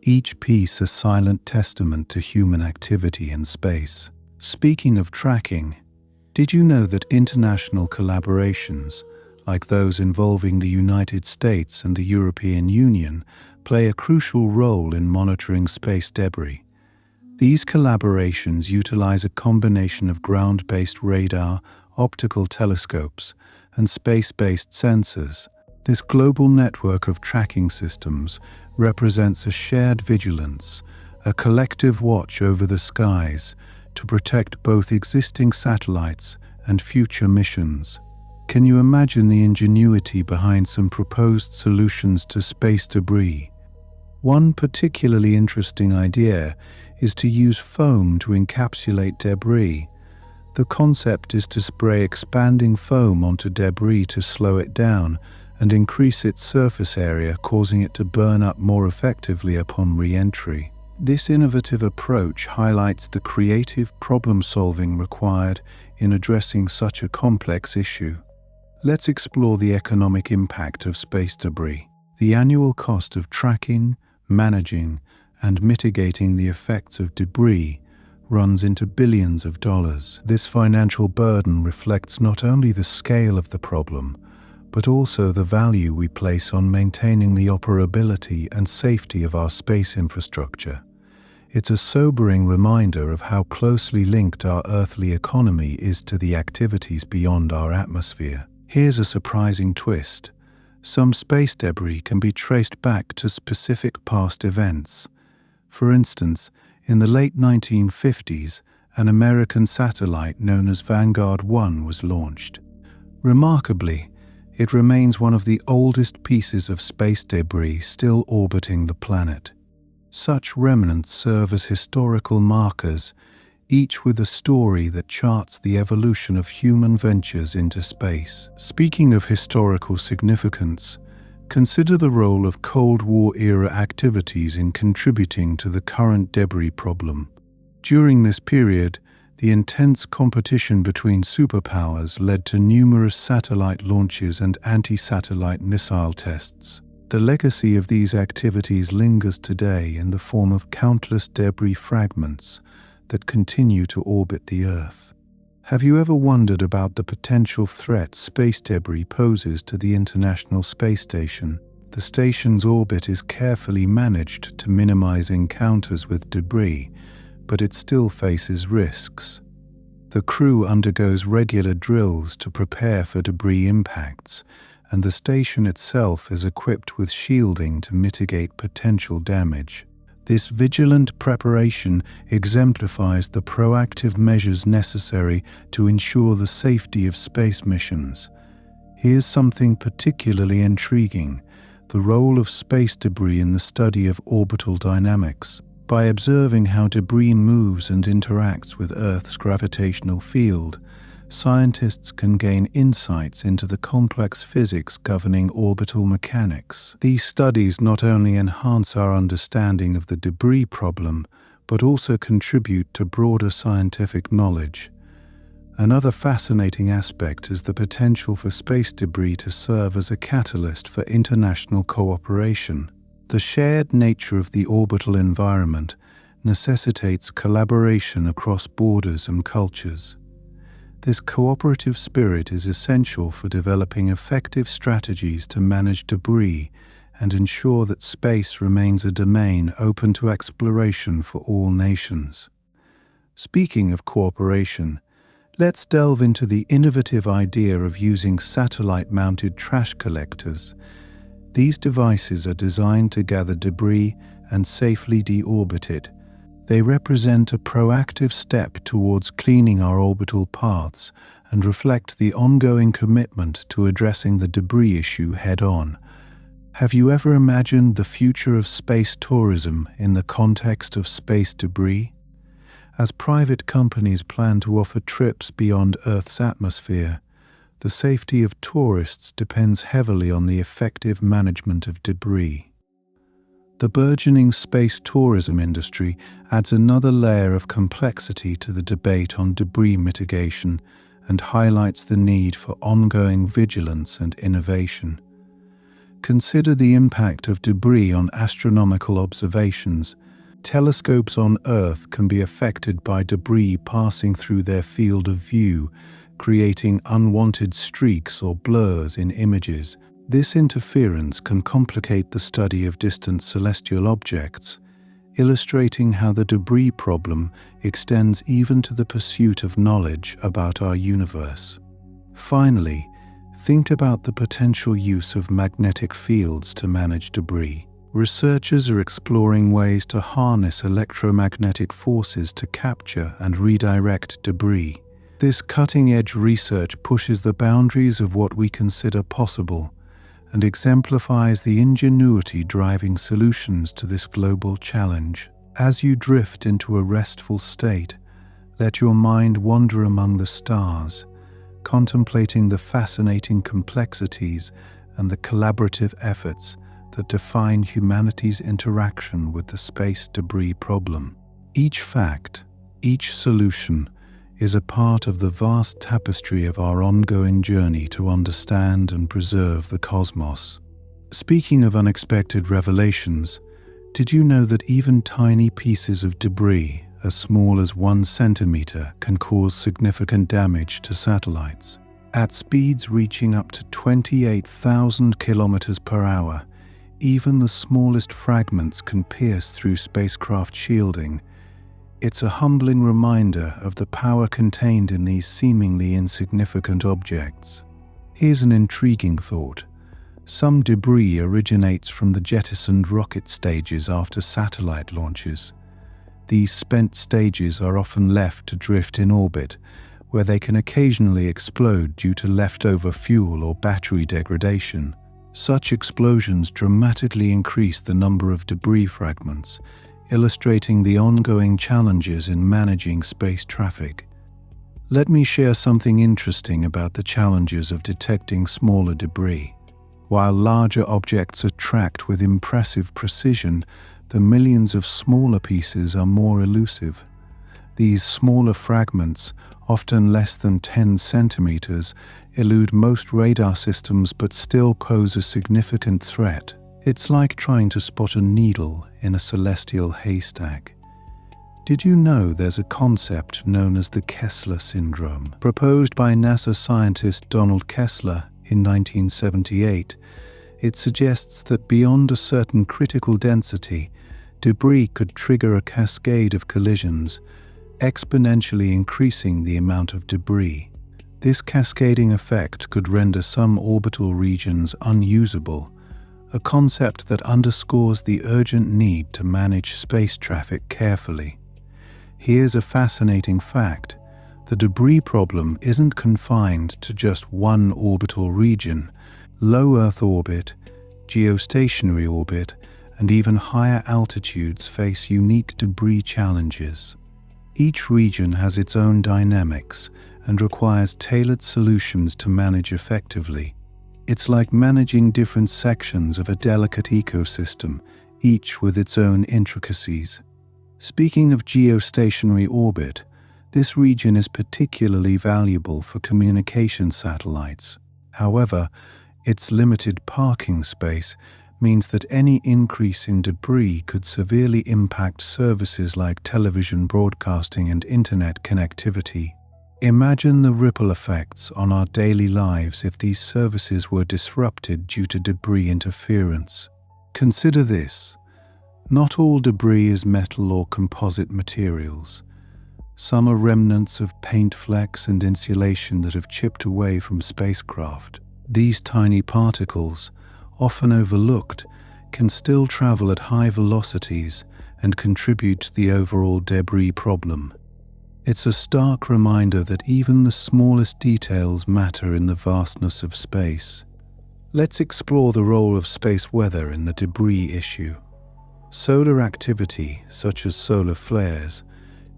each piece a silent testament to human activity in space. Speaking of tracking, did you know that international collaborations, like those involving the United States and the European Union, play a crucial role in monitoring space debris? These collaborations utilize a combination of ground-based radar, optical telescopes, and space-based sensors. This global network of tracking systems represents a shared vigilance, a collective watch over the skies to protect both existing satellites and future missions. Can you imagine the ingenuity behind some proposed solutions to space debris? One particularly interesting idea is to use foam to encapsulate debris. The concept is to spray expanding foam onto debris to slow it down and increase its surface area, causing it to burn up more effectively upon re-entry. This innovative approach highlights the creative problem-solving required in addressing such a complex issue. Let's explore the economic impact of space debris. The annual cost of tracking, managing, and mitigating the effects of debris runs into billions of dollars. This financial burden reflects not only the scale of the problem, but also the value we place on maintaining the operability and safety of our space infrastructure. It's a sobering reminder of how closely linked our earthly economy is to the activities beyond our atmosphere. Here's a surprising twist. Some space debris can be traced back to specific past events. For instance, in the late 1950s, an American satellite known as Vanguard 1 was launched. Remarkably, it remains one of the oldest pieces of space debris still orbiting the planet. Such remnants serve as historical markers, each with a story that charts the evolution of human ventures into space. Speaking of historical significance, consider the role of Cold War-era activities in contributing to the current debris problem. During this period, the intense competition between superpowers led to numerous satellite launches and anti-satellite missile tests. The legacy of these activities lingers today in the form of countless debris fragments that continue to orbit the Earth. Have you ever wondered about the potential threat space debris poses to the International Space Station? The station's orbit is carefully managed to minimize encounters with debris, but it still faces risks. The crew undergoes regular drills to prepare for debris impacts, and the station itself is equipped with shielding to mitigate potential damage. This vigilant preparation exemplifies the proactive measures necessary to ensure the safety of space missions. Here's something particularly intriguing: the role of space debris in the study of orbital dynamics. By observing how debris moves and interacts with Earth's gravitational field, scientists can gain insights into the complex physics governing orbital mechanics. These studies not only enhance our understanding of the debris problem, but also contribute to broader scientific knowledge. Another fascinating aspect is the potential for space debris to serve as a catalyst for international cooperation. The shared nature of the orbital environment necessitates collaboration across borders and cultures. This cooperative spirit is essential for developing effective strategies to manage debris and ensure that space remains a domain open to exploration for all nations. Speaking of cooperation, let's delve into the innovative idea of using satellite-mounted trash collectors. These devices are designed to gather debris and safely deorbit it. They represent a proactive step towards cleaning our orbital paths and reflect the ongoing commitment to addressing the debris issue head-on. Have you ever imagined the future of space tourism in the context of space debris? As private companies plan to offer trips beyond Earth's atmosphere, the safety of tourists depends heavily on the effective management of debris. The burgeoning space tourism industry adds another layer of complexity to the debate on debris mitigation and highlights the need for ongoing vigilance and innovation. Consider the impact of debris on astronomical observations. Telescopes on Earth can be affected by debris passing through their field of view, creating unwanted streaks or blurs in images. This interference can complicate the study of distant celestial objects, illustrating how the debris problem extends even to the pursuit of knowledge about our universe. Finally, think about the potential use of magnetic fields to manage debris. Researchers are exploring ways to harness electromagnetic forces to capture and redirect debris. This cutting-edge research pushes the boundaries of what we consider possible and exemplifies the ingenuity driving solutions to this global challenge. As you drift into a restful state, let your mind wander among the stars, contemplating the fascinating complexities and the collaborative efforts that define humanity's interaction with the space debris problem. Each fact, each solution, is a part of the vast tapestry of our ongoing journey to understand and preserve the cosmos. Speaking of unexpected revelations, did you know that even tiny pieces of debris, as small as 1 centimeter, can cause significant damage to satellites? At speeds reaching up to 28,000 kilometers per hour, even the smallest fragments can pierce through spacecraft shielding. It's a humbling reminder of the power contained in these seemingly insignificant objects. Here's an intriguing thought. Some debris originates from the jettisoned rocket stages after satellite launches. These spent stages are often left to drift in orbit, where they can occasionally explode due to leftover fuel or battery degradation. Such explosions dramatically increase the number of debris fragments, illustrating the ongoing challenges in managing space traffic. Let me share something interesting about the challenges of detecting smaller debris. While larger objects are tracked with impressive precision, the millions of smaller pieces are more elusive. These smaller fragments, often less than 10 centimeters, elude most radar systems but still pose a significant threat. It's like trying to spot a needle in a celestial haystack. Did you know there's a concept known as the Kessler syndrome? Proposed by NASA scientist Donald Kessler in 1978, it suggests that beyond a certain critical density, debris could trigger a cascade of collisions, exponentially increasing the amount of debris. This cascading effect could render some orbital regions unusable, a concept that underscores the urgent need to manage space traffic carefully. Here's a fascinating fact. The debris problem isn't confined to just one orbital region. Low Earth orbit, geostationary orbit, and even higher altitudes face unique debris challenges. Each region has its own dynamics and requires tailored solutions to manage effectively. It's like managing different sections of a delicate ecosystem, each with its own intricacies. Speaking of geostationary orbit, this region is particularly valuable for communication satellites. However, its limited parking space means that any increase in debris could severely impact services like television broadcasting and internet connectivity. Imagine the ripple effects on our daily lives if these services were disrupted due to debris interference. Consider this. Not all debris is metal or composite materials. Some are remnants of paint flecks and insulation that have chipped away from spacecraft. These tiny particles, often overlooked, can still travel at high velocities and contribute to the overall debris problem. It's a stark reminder that even the smallest details matter in the vastness of space. Let's explore the role of space weather in the debris issue. Solar activity, such as solar flares,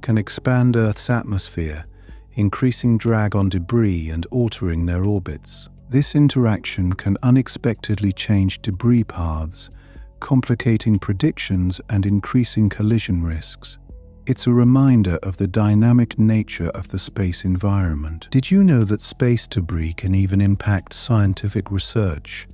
can expand Earth's atmosphere, increasing drag on debris and altering their orbits. This interaction can unexpectedly change debris paths, complicating predictions and increasing collision risks. It's a reminder of the dynamic nature of the space environment. Did you know that space debris can even impact scientific research?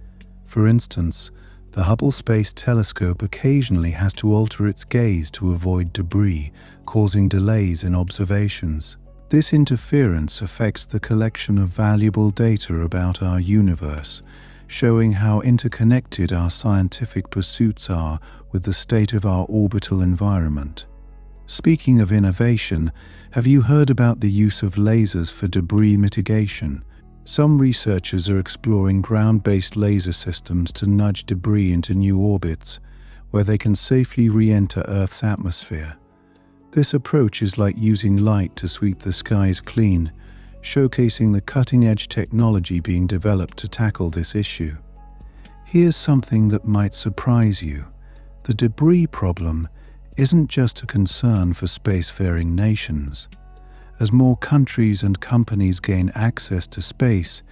For instance, the Hubble Space Telescope occasionally has to alter its gaze to avoid debris, causing delays in observations. This interference affects the collection of valuable data about our universe, showing how interconnected our scientific pursuits are with the state of our orbital environment. Speaking of innovation, have you heard about the use of lasers for debris mitigation? Some researchers are exploring ground-based laser systems to nudge debris into new orbits, where they can safely re-enter Earth's atmosphere. This approach is like using light to sweep the skies clean, showcasing the cutting-edge technology being developed to tackle this issue. Here's something that might surprise you. The debris problem isn't just a concern for spacefaring nations. As more countries and companies gain access to space,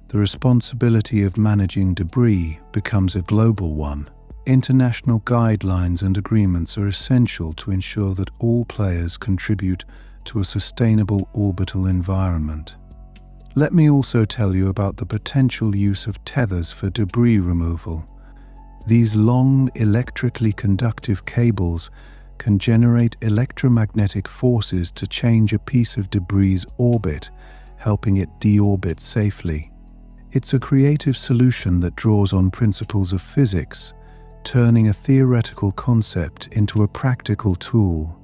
the responsibility of managing debris becomes a global one. International guidelines and agreements are essential to ensure that all players contribute to a sustainable orbital environment. Let me also tell you about the potential use of tethers for debris removal. These long, electrically conductive cables can generate electromagnetic forces to change a piece of debris' orbit, helping it deorbit safely. It's a creative solution that draws on principles of physics, turning a theoretical concept into a practical tool.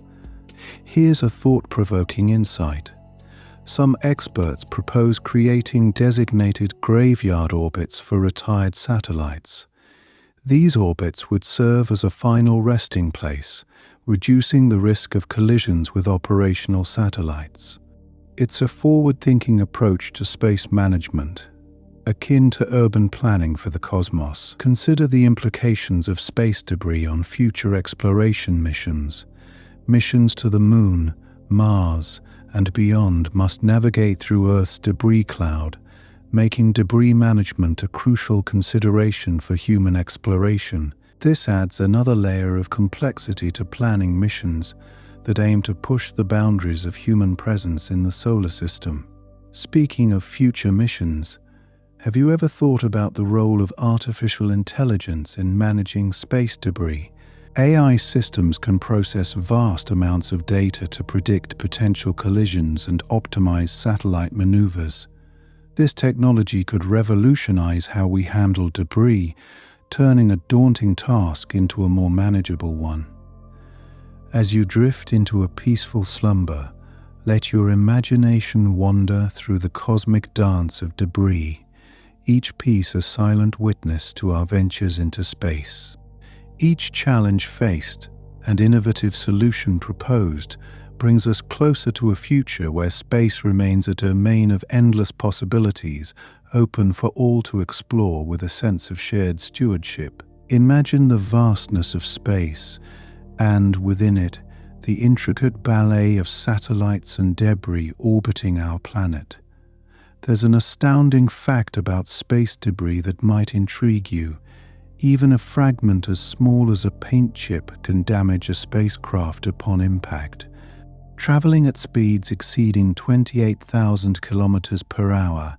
Here's a thought-provoking insight. Some experts propose creating designated graveyard orbits for retired satellites. These orbits would serve as a final resting place, reducing the risk of collisions with operational satellites. It's a forward-thinking approach to space management, akin to urban planning for the cosmos. Consider the implications of space debris on future exploration missions. Missions to the Moon, Mars, and beyond must navigate through Earth's debris cloud, making debris management a crucial consideration for human exploration. This adds another layer of complexity to planning missions that aim to push the boundaries of human presence in the solar system. Speaking of future missions, have you ever thought about the role of artificial intelligence in managing space debris? AI systems can process vast amounts of data to predict potential collisions and optimize satellite maneuvers. This technology could revolutionize how we handle debris, turning a daunting task into a more manageable one. As you drift into a peaceful slumber, let your imagination wander through the cosmic dance of debris, each piece a silent witness to our ventures into space. Each challenge faced and innovative solution proposed brings us closer to a future where space remains a domain of endless possibilities, open for all to explore with a sense of shared stewardship. Imagine the vastness of space, and within it, the intricate ballet of satellites and debris orbiting our planet. There's an astounding fact about space debris that might intrigue you. Even a fragment as small as a paint chip can damage a spacecraft upon impact. Traveling at speeds exceeding 28,000 kilometers per hour,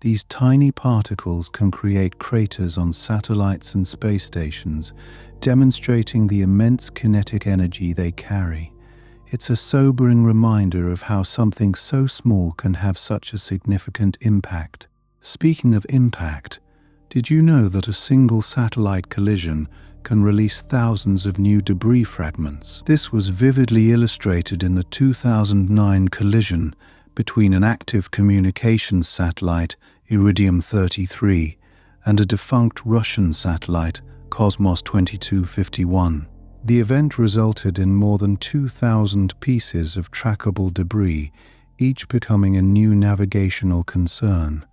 these tiny particles can create craters on satellites and space stations, demonstrating the immense kinetic energy they carry. It's a sobering reminder of how something so small can have such a significant impact. Speaking of impact, did you know that a single satellite collision can release thousands of new debris fragments? This was vividly illustrated in the 2009 collision between an active communications satellite, Iridium-33, and a defunct Russian satellite, Cosmos 2251. The event resulted in more than 2,000 pieces of trackable debris, each becoming a new navigational concern.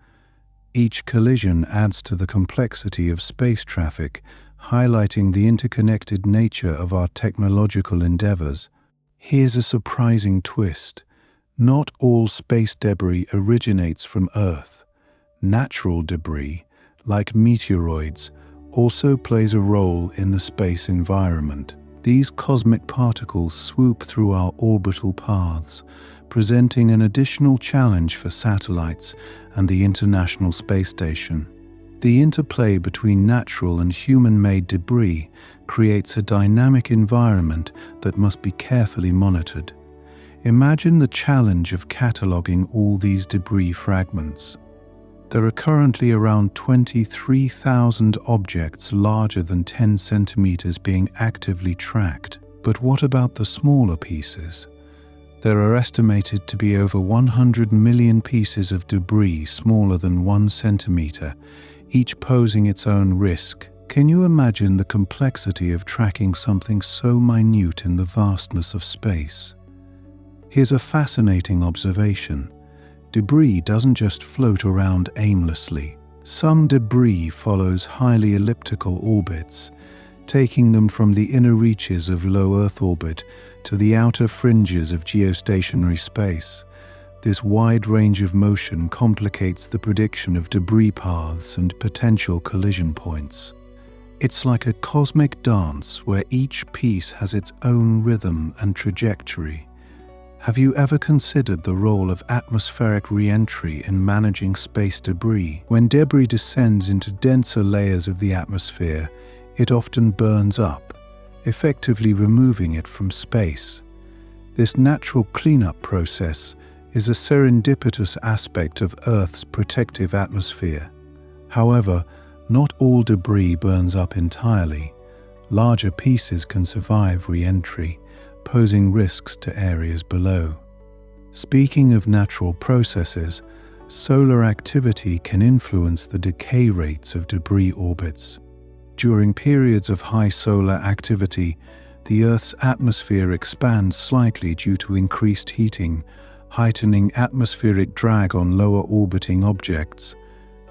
Each collision adds to the complexity of space traffic, highlighting the interconnected nature of our technological endeavors. Here's a surprising twist. Not all space debris originates from Earth. Natural debris, like meteoroids, also plays a role in the space environment. These cosmic particles swoop through our orbital paths, presenting an additional challenge for satellites and the International Space Station. The interplay between natural and human-made debris creates a dynamic environment that must be carefully monitored. Imagine the challenge of cataloging all these debris fragments. There are currently around 23,000 objects larger than 10 centimeters being actively tracked. But what about the smaller pieces? There are estimated to be over 100 million pieces of debris smaller than 1 centimeter, each posing its own risk. Can you imagine the complexity of tracking something so minute in the vastness of space? Here's a fascinating observation. Debris doesn't just float around aimlessly. Some debris follows highly elliptical orbits, taking them from the inner reaches of low Earth orbit to the outer fringes of geostationary space. This wide range of motion complicates the prediction of debris paths and potential collision points. It's like a cosmic dance where each piece has its own rhythm and trajectory. Have you ever considered the role of atmospheric re-entry in managing space debris? When debris descends into denser layers of the atmosphere, it often burns up, effectively removing it from space. This natural cleanup process is a serendipitous aspect of Earth's protective atmosphere. However, not all debris burns up entirely. Larger pieces can survive re-entry, posing risks to areas below. Speaking of natural processes, solar activity can influence the decay rates of debris orbits. During periods of high solar activity, the Earth's atmosphere expands slightly due to increased heating, heightening atmospheric drag on lower orbiting objects.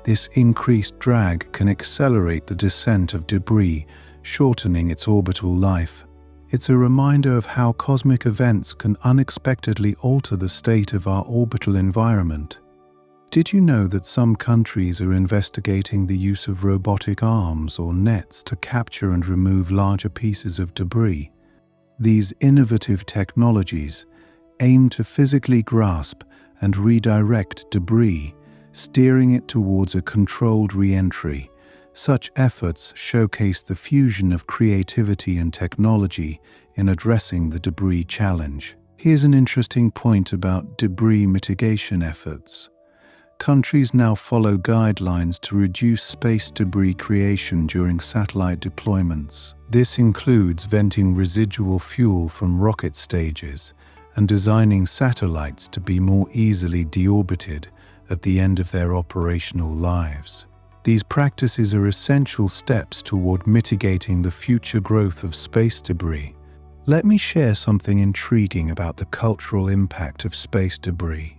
This increased drag can accelerate the descent of debris, shortening its orbital life. It's a reminder of how cosmic events can unexpectedly alter the state of our orbital environment. Did you know that some countries are investigating the use of robotic arms or nets to capture and remove larger pieces of debris? These innovative technologies aim to physically grasp and redirect debris, steering it towards a controlled re-entry. Such efforts showcase the fusion of creativity and technology in addressing the debris challenge. Here's an interesting point about debris mitigation efforts. Countries now follow guidelines to reduce space debris creation during satellite deployments. This includes venting residual fuel from rocket stages and designing satellites to be more easily deorbited at the end of their operational lives. These practices are essential steps toward mitigating the future growth of space debris. Let me share something intriguing about the cultural impact of space debris.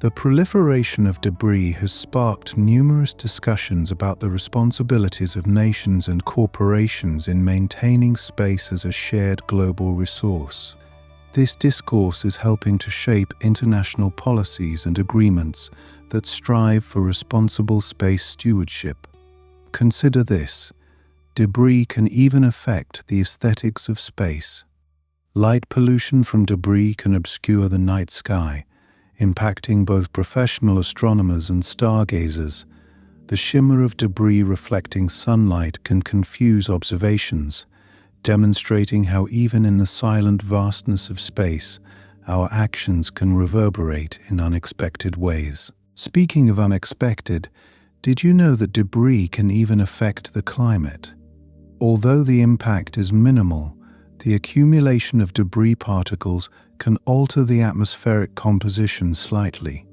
The proliferation of debris has sparked numerous discussions about the responsibilities of nations and corporations in maintaining space as a shared global resource. This discourse is helping to shape international policies and agreements that strive for responsible space stewardship. Consider this: debris can even affect the aesthetics of space. Light pollution from debris can obscure the night sky, impacting both professional astronomers and stargazers. The shimmer of debris reflecting sunlight can confuse observations, demonstrating how even in the silent vastness of space, our actions can reverberate in unexpected ways. Speaking of unexpected, did you know that debris can even affect the climate? Although the impact is minimal, the accumulation of debris particles can alter the atmospheric composition slightly.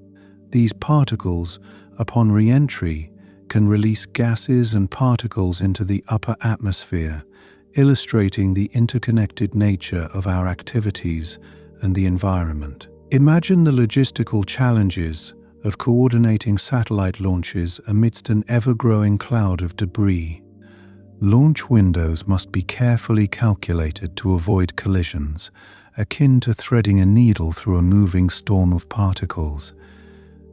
These particles, upon re-entry, can release gases and particles into the upper atmosphere, illustrating the interconnected nature of our activities and the environment. Imagine the logistical challenges of coordinating satellite launches amidst an ever-growing cloud of debris. Launch windows must be carefully calculated to avoid collisions, akin to threading a needle through a moving storm of particles.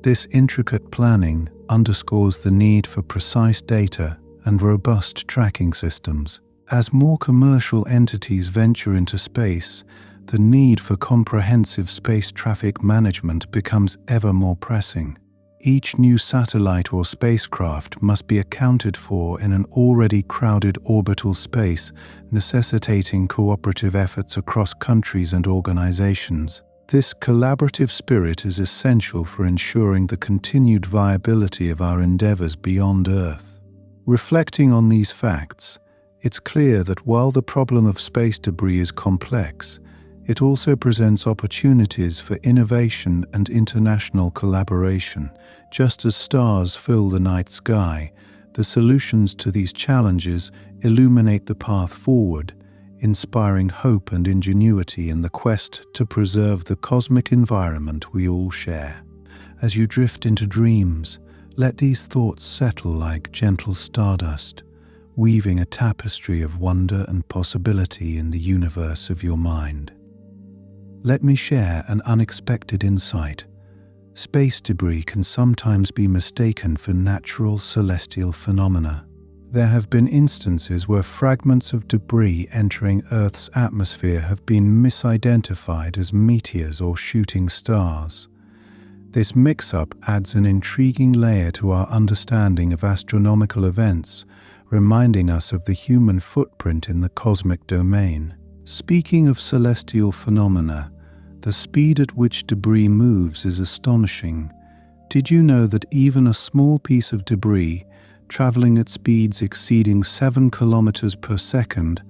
This intricate planning underscores the need for precise data and robust tracking systems. As more commercial entities venture into space, the need for comprehensive space traffic management becomes ever more pressing. Each new satellite or spacecraft must be accounted for in an already crowded orbital space, necessitating cooperative efforts across countries and organizations. This collaborative spirit is essential for ensuring the continued viability of our endeavors beyond Earth. Reflecting on these facts, it's clear that while the problem of space debris is complex, it also presents opportunities for innovation and international collaboration. Just as stars fill the night sky, the solutions to these challenges illuminate the path forward, inspiring hope and ingenuity in the quest to preserve the cosmic environment we all share. As you drift into dreams, let these thoughts settle like gentle stardust, weaving a tapestry of wonder and possibility in the universe of your mind. Let me share an unexpected insight. Space debris can sometimes be mistaken for natural celestial phenomena. There have been instances where fragments of debris entering Earth's atmosphere have been misidentified as meteors or shooting stars. This mix-up adds an intriguing layer to our understanding of astronomical events, reminding us of the human footprint in the cosmic domain. Speaking of celestial phenomena, the speed at which debris moves is astonishing. Did you know that even a small piece of debris, traveling at speeds exceeding 7 kilometers per second,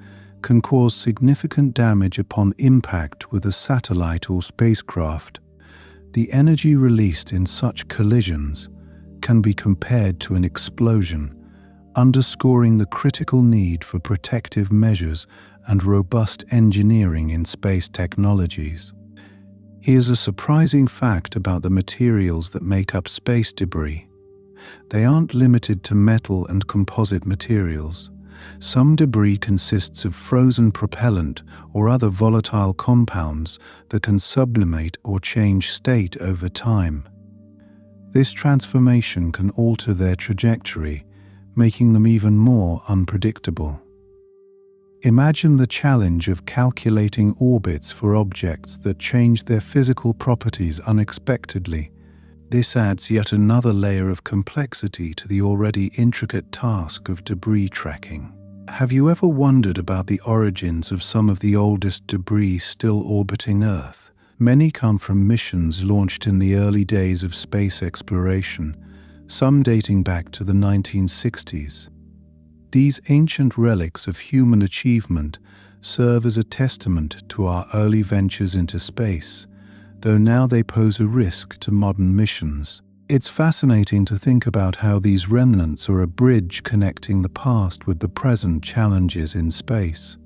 can cause significant damage upon impact with a satellite or spacecraft? The energy released in such collisions can be compared to an explosion, underscoring the critical need for protective measures and robust engineering in space technologies. Here's a surprising fact about the materials that make up space debris. They aren't limited to metal and composite materials. Some debris consists of frozen propellant or other volatile compounds that can sublimate or change state over time. This transformation can alter their trajectory, making them even more unpredictable. Imagine the challenge of calculating orbits for objects that change their physical properties unexpectedly. This adds yet another layer of complexity to the already intricate task of debris tracking. Have you ever wondered about the origins of some of the oldest debris still orbiting Earth? Many come from missions launched in the early days of space exploration, some dating back to the 1960s. These ancient relics of human achievement serve as a testament to our early ventures into space, though now they pose a risk to modern missions. It's fascinating to think about how these remnants are a bridge connecting the past with the present challenges in space.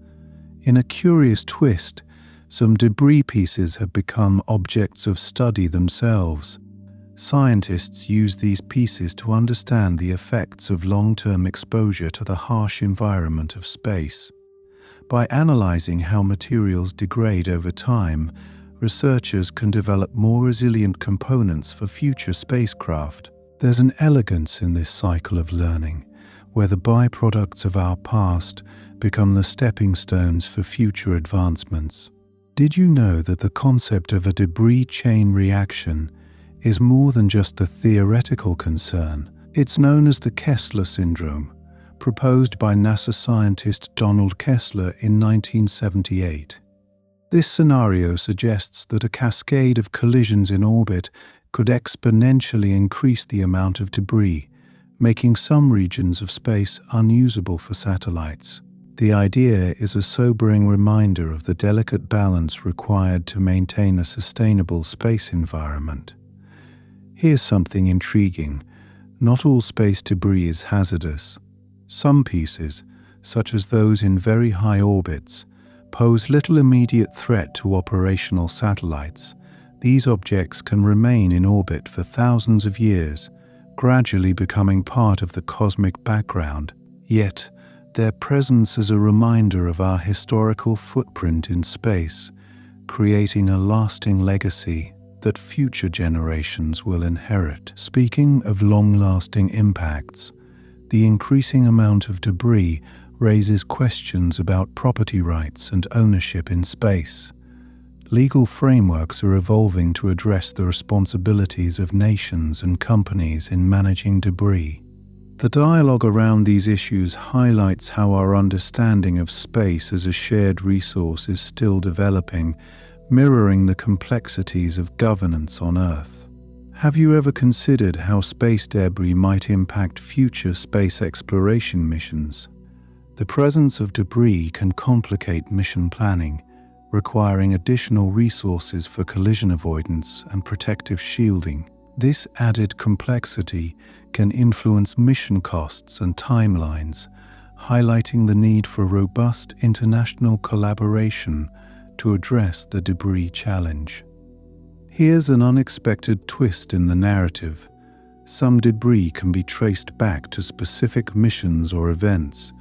In a curious twist, some debris pieces have become objects of study themselves. Scientists use these pieces to understand the effects of long-term exposure to the harsh environment of space. By analyzing how materials degrade over time, researchers can develop more resilient components for future spacecraft. There's an elegance in this cycle of learning, where the byproducts of our past become the stepping stones for future advancements. Did you know that the concept of a debris chain reaction is more than just a theoretical concern? It's known as the Kessler syndrome, proposed by NASA scientist Donald Kessler in 1978. This scenario suggests that a cascade of collisions in orbit could exponentially increase the amount of debris, making some regions of space unusable for satellites. The idea is a sobering reminder of the delicate balance required to maintain a sustainable space environment. Here's something intriguing. Not all space debris is hazardous. Some pieces, such as those in very high orbits, pose little immediate threat to operational satellites, These objects can remain in orbit for thousands of years, gradually becoming part of the cosmic background. Yet, their presence is a reminder of our historical footprint in space, creating a lasting legacy that future generations will inherit. Speaking of long-lasting impacts, the increasing amount of debris raises questions about property rights and ownership in space. Legal frameworks are evolving to address the responsibilities of nations and companies in managing debris. The dialogue around these issues highlights how our understanding of space as a shared resource is still developing, mirroring the complexities of governance on Earth. Have you ever considered how space debris might impact future space exploration missions? The presence of debris can complicate mission planning, requiring additional resources for collision avoidance and protective shielding. This added complexity can influence mission costs and timelines, highlighting the need for robust international collaboration to address the debris challenge. Here's an unexpected twist in the narrative. Some debris can be traced back to specific missions or events,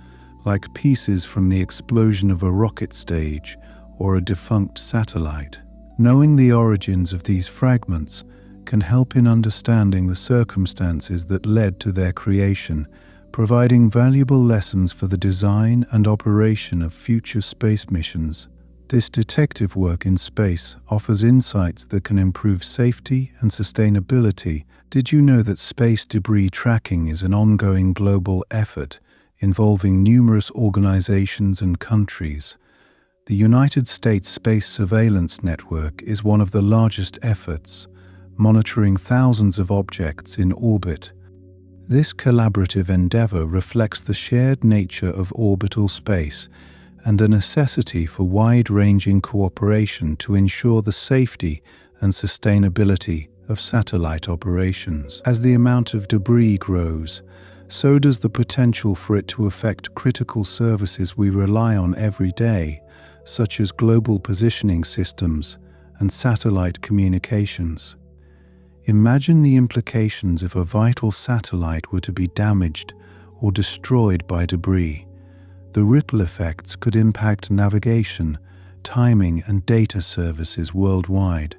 like pieces from the explosion of a rocket stage or a defunct satellite. Knowing the origins of these fragments can help in understanding the circumstances that led to their creation, providing valuable lessons for the design and operation of future space missions. This detective work in space offers insights that can improve safety and sustainability. Did you know that space debris tracking is an ongoing global effort involving numerous organizations and countries? The United States Space Surveillance Network is one of the largest efforts, monitoring thousands of objects in orbit. This collaborative endeavor reflects the shared nature of orbital space and the necessity for wide-ranging cooperation to ensure the safety and sustainability of satellite operations. As the amount of debris grows, so does the potential for it to affect critical services we rely on every day, such as global positioning systems and satellite communications. Imagine the implications if a vital satellite were to be damaged or destroyed by debris. The ripple effects could impact navigation, timing, and data services worldwide.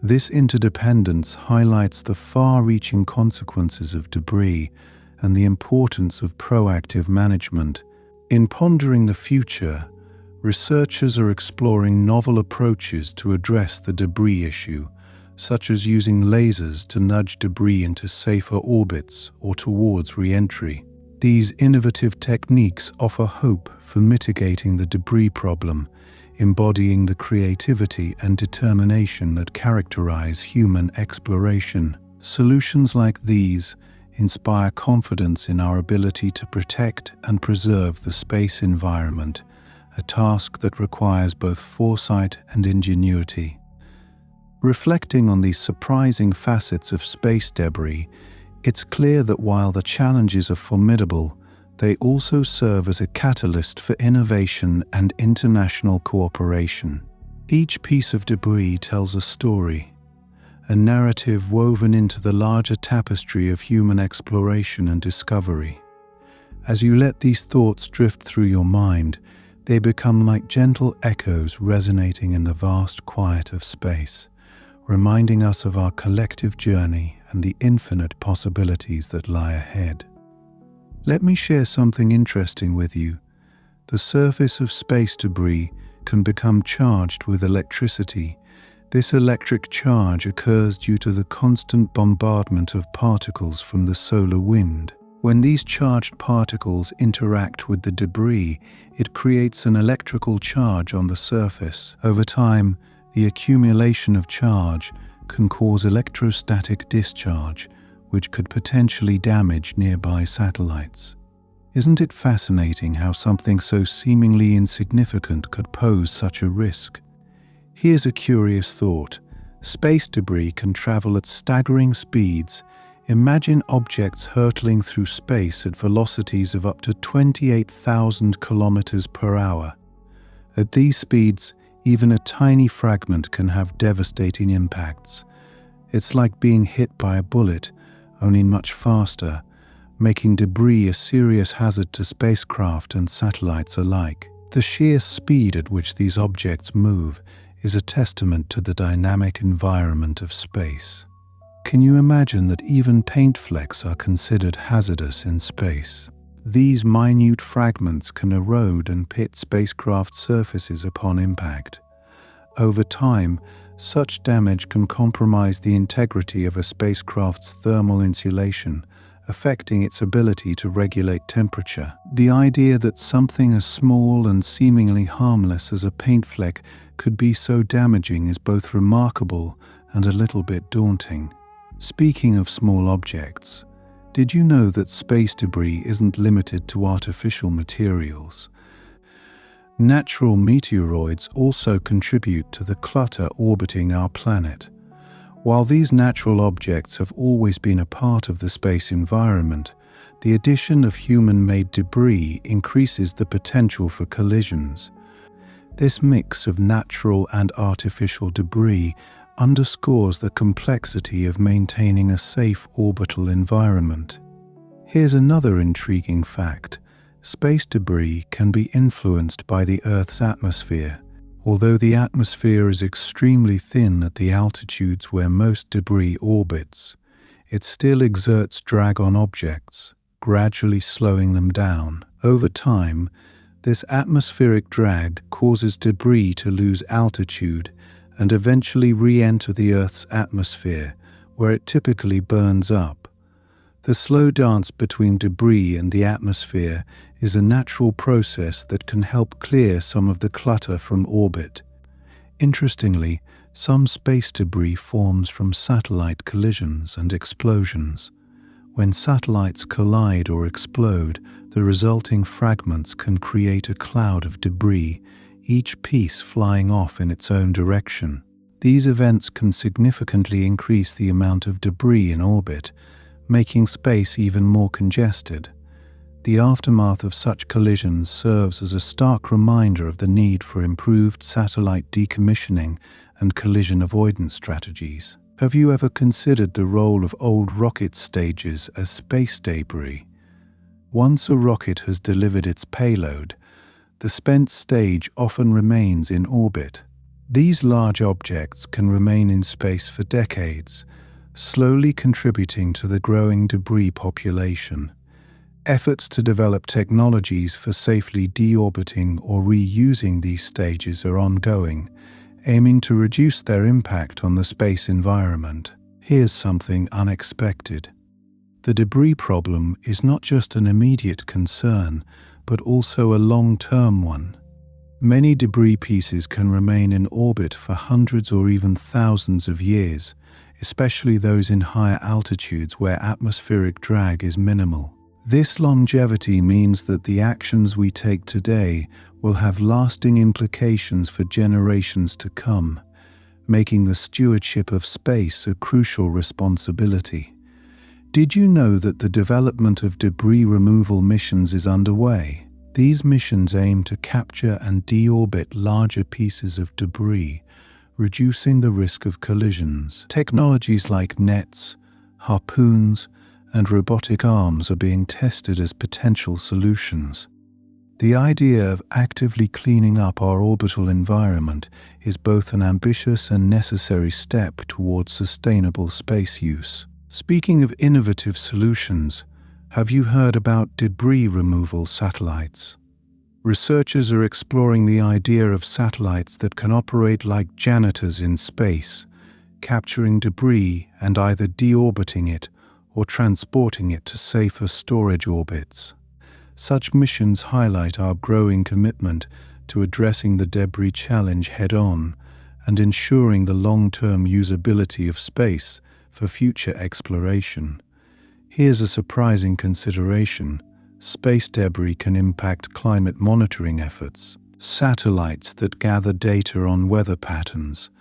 This interdependence highlights the far-reaching consequences of debris and the importance of proactive management. In pondering the future, researchers are exploring novel approaches to address the debris issue, such as using lasers to nudge debris into safer orbits or towards re-entry. These innovative techniques offer hope for mitigating the debris problem, embodying the creativity and determination that characterize human exploration. Solutions like these inspire confidence in our ability to protect and preserve the space environment, a task that requires both foresight and ingenuity. Reflecting on these surprising facets of space debris, it's clear that while the challenges are formidable, they also serve as a catalyst for innovation and international cooperation. Each piece of debris tells a story, a narrative woven into the larger tapestry of human exploration and discovery. As you let these thoughts drift through your mind, they become like gentle echoes resonating in the vast quiet of space, reminding us of our collective journey and the infinite possibilities that lie ahead. Let me share something interesting with you. The surface of space debris can become charged with electricity. This electric charge occurs due to the constant bombardment of particles from the solar wind. When these charged particles interact with the debris, it creates an electrical charge on the surface. Over time, the accumulation of charge can cause electrostatic discharge, which could potentially damage nearby satellites. Isn't it fascinating how something so seemingly insignificant could pose such a risk? Here's a curious thought. Space debris can travel at staggering speeds. Imagine objects hurtling through space at velocities of up to 28,000 kilometers per hour. At these speeds, Even a tiny fragment can have devastating impacts. It's like being hit by a bullet, only much faster, making debris a serious hazard to spacecraft and satellites alike. The sheer speed at which these objects move is a testament to the dynamic environment of space. Can you imagine that even paint flecks are considered hazardous in space? These minute fragments can erode and pit spacecraft surfaces upon impact. Over time, such damage can compromise the integrity of a spacecraft's thermal insulation, affecting its ability to regulate temperature. The idea that something as small and seemingly harmless as a paint fleck could be so damaging is both remarkable and a little bit daunting. Speaking of small objects, did you know that space debris isn't limited to artificial materials? Natural meteoroids also contribute to the clutter orbiting our planet. While these natural objects have always been a part of the space environment, the addition of human-made debris increases the potential for collisions. This mix of natural and artificial debris underscores the complexity of maintaining a safe orbital environment. Here's another intriguing fact. Space debris can be influenced by the Earth's atmosphere. Although the atmosphere is extremely thin at the altitudes where most debris orbits, it still exerts drag on objects, gradually slowing them down. Over time, this atmospheric drag causes debris to lose altitude and eventually re-enter the Earth's atmosphere, where it typically burns up. The slow dance between debris and the atmosphere is a natural process that can help clear some of the clutter from orbit. Interestingly, some space debris forms from satellite collisions and explosions. When satellites collide or explode, the resulting fragments can create a cloud of debris, each piece flying off in its own direction. These events can significantly increase the amount of debris in orbit, making space even more congested. The aftermath of such collisions serves as a stark reminder of the need for improved satellite decommissioning and collision avoidance strategies. Have you ever considered the role of old rocket stages as space debris? Once a rocket has delivered its payload, the spent stage often remains in orbit. These large objects can remain in space for decades, slowly contributing to the growing debris population. Efforts to develop technologies for safely deorbiting or reusing these stages are ongoing, aiming to reduce their impact on the space environment. Here's something unexpected. The debris problem is not just an immediate concern, but also a long-term one. Many debris pieces can remain in orbit for hundreds or even thousands of years, especially those in higher altitudes where atmospheric drag is minimal. This longevity means that the actions we take today will have lasting implications for generations to come, making the stewardship of space a crucial responsibility. Did you know that the development of debris removal missions is underway? These missions aim to capture and deorbit larger pieces of debris, reducing the risk of collisions. Technologies like nets, harpoons, and robotic arms are being tested as potential solutions. The idea of actively cleaning up our orbital environment is both an ambitious and necessary step towards sustainable space use. Speaking of innovative solutions, have you heard about debris removal satellites? Researchers are exploring the idea of satellites that can operate like janitors in space, capturing debris and either deorbiting it or transporting it to safer storage orbits. Such missions highlight our growing commitment to addressing the debris challenge head-on and ensuring the long-term usability of space for future exploration. Here's a surprising consideration. Space debris can impact climate monitoring efforts. Satellites that gather data on weather patterns,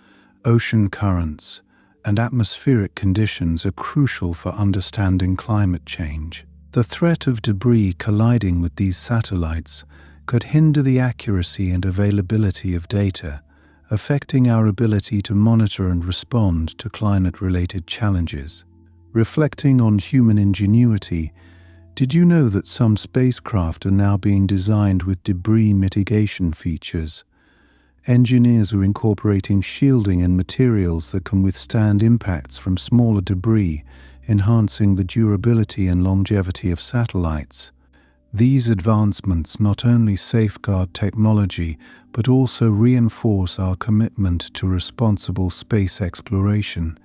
ocean currents, and atmospheric conditions are crucial for understanding climate change. The threat of debris colliding with these satellites could hinder the accuracy and availability of data, affecting our ability to monitor and respond to climate-related challenges. Reflecting on human ingenuity, did you know that some spacecraft are now being designed with debris mitigation features? Engineers are incorporating shielding and materials that can withstand impacts from smaller debris, enhancing the durability and longevity of satellites. These advancements not only safeguard technology, but also reinforce our commitment to responsible space exploration.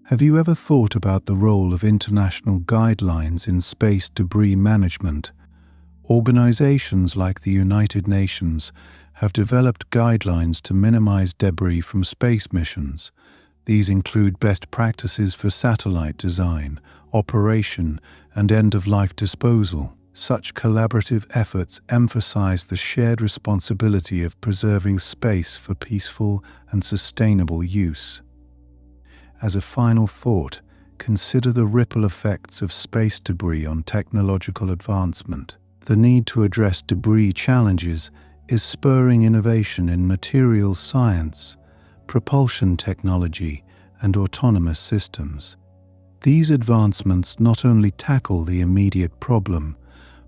Have you ever thought about the role of international guidelines in space debris management? Organizations like the United Nations have developed guidelines to minimize debris from space missions. These include best practices for satellite design, operation, and end-of-life disposal. Such collaborative efforts emphasize the shared responsibility of preserving space for peaceful and sustainable use. As a final thought, consider the ripple effects of space debris on technological advancement. The need to address debris challenges is spurring innovation in materials science, propulsion technology, and autonomous systems. These advancements not only tackle the immediate problem,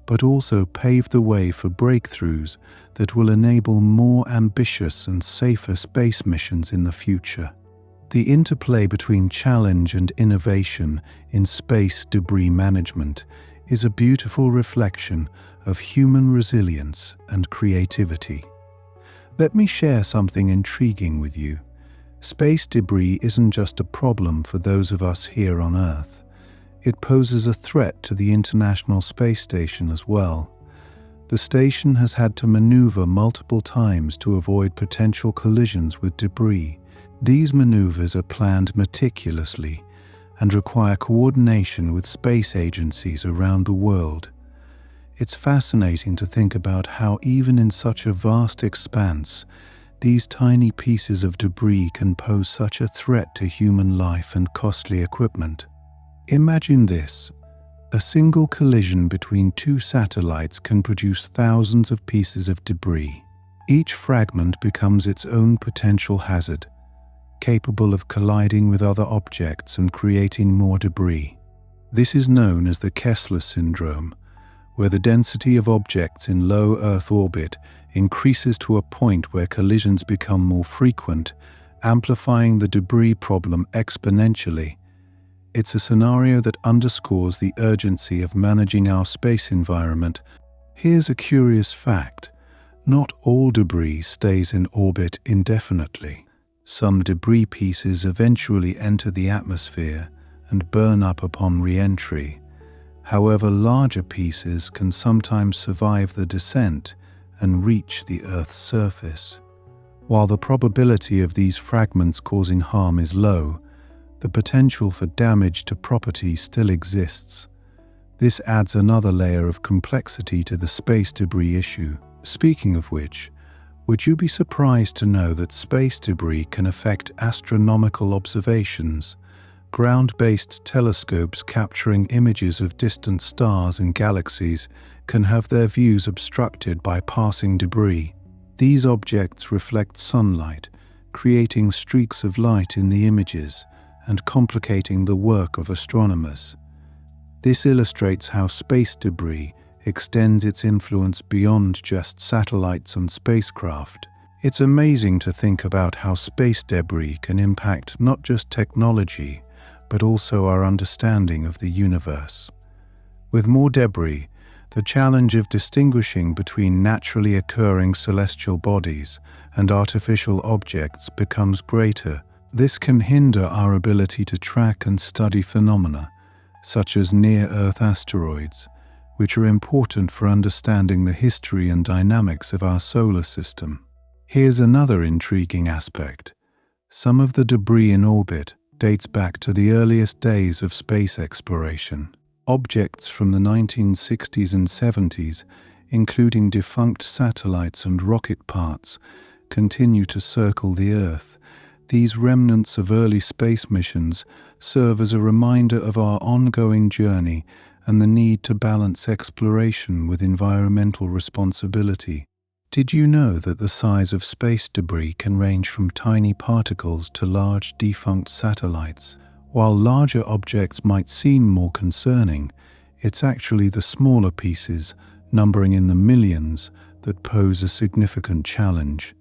but also pave the way for breakthroughs that will enable more ambitious and safer space missions in the future. The interplay between challenge and innovation in space debris management is a beautiful reflection of human resilience and creativity. Let me share something intriguing with you. Space debris isn't just a problem for those of us here on Earth. It poses a threat to the International Space Station as well. The station has had to maneuver multiple times to avoid potential collisions with debris. These maneuvers are planned meticulously and require coordination with space agencies around the world. It's fascinating to think about how even in such a vast expanse, these tiny pieces of debris can pose such a threat to human life and costly equipment. Imagine this. A single collision between two satellites can produce thousands of pieces of debris. Each fragment becomes its own potential hazard, capable of colliding with other objects and creating more debris. This is known as the Kessler syndrome, where the density of objects in low Earth orbit increases to a point where collisions become more frequent, amplifying the debris problem exponentially. It's a scenario that underscores the urgency of managing our space environment. Here's a curious fact. Not all debris stays in orbit indefinitely. Some debris pieces eventually enter the atmosphere and burn up upon re-entry. However, larger pieces can sometimes survive the descent and reach the Earth's surface. While the probability of these fragments causing harm is low, the potential for damage to property still exists. This adds another layer of complexity to the space debris issue. Speaking of which, would you be surprised to know that space debris can affect astronomical observations? Ground-based telescopes capturing images of distant stars and galaxies can have their views obstructed by passing debris. These objects reflect sunlight, creating streaks of light in the images and complicating the work of astronomers. This illustrates how space debris extends its influence beyond just satellites and spacecraft. It's amazing to think about how space debris can impact not just technology, but also our understanding of the universe. With more debris, the challenge of distinguishing between naturally occurring celestial bodies and artificial objects becomes greater. This can hinder our ability to track and study phenomena, such as near-Earth asteroids, which are important for understanding the history and dynamics of our solar system. Here's another intriguing aspect. Some of the debris in orbit dates back to the earliest days of space exploration. Objects from the 1960s and 70s, including defunct satellites and rocket parts, continue to circle the Earth. These remnants of early space missions serve as a reminder of our ongoing journey and the need to balance exploration with environmental responsibility. Did you know that the size of space debris can range from tiny particles to large defunct satellites? While larger objects might seem more concerning, it's actually the smaller pieces, numbering in the millions, that pose a significant challenge.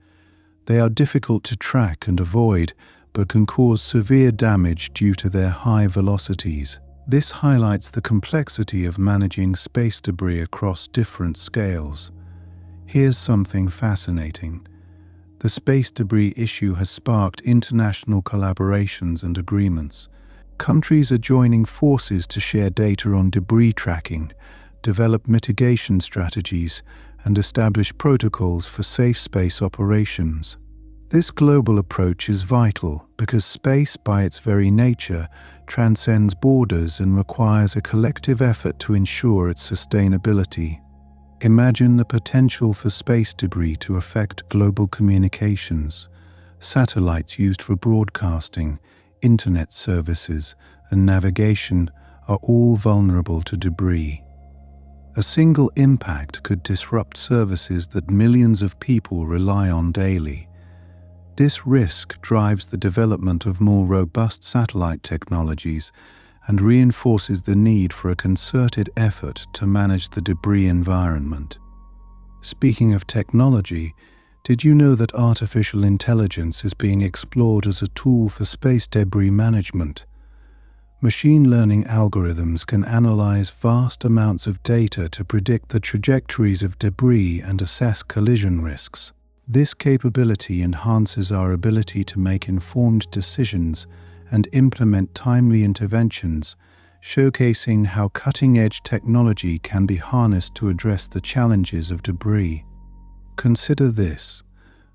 They are difficult to track and avoid, but can cause severe damage due to their high velocities. This highlights the complexity of managing space debris across different scales. Here's something fascinating. The space debris issue has sparked international collaborations and agreements. Countries are joining forces to share data on debris tracking, develop mitigation strategies, and establish protocols for safe space operations. This global approach is vital because space, by its very nature, transcends borders and requires a collective effort to ensure its sustainability. Imagine the potential for space debris to affect global communications. Satellites used for broadcasting, internet services, and navigation are all vulnerable to debris. A single impact could disrupt services that millions of people rely on daily. This risk drives the development of more robust satellite technologies and reinforces the need for a concerted effort to manage the debris environment. Speaking of technology, did you know that artificial intelligence is being explored as a tool for space debris management? Machine learning algorithms can analyze vast amounts of data to predict the trajectories of debris and assess collision risks. This capability enhances our ability to make informed decisions and implement timely interventions, showcasing how cutting-edge technology can be harnessed to address the challenges of debris. Consider this: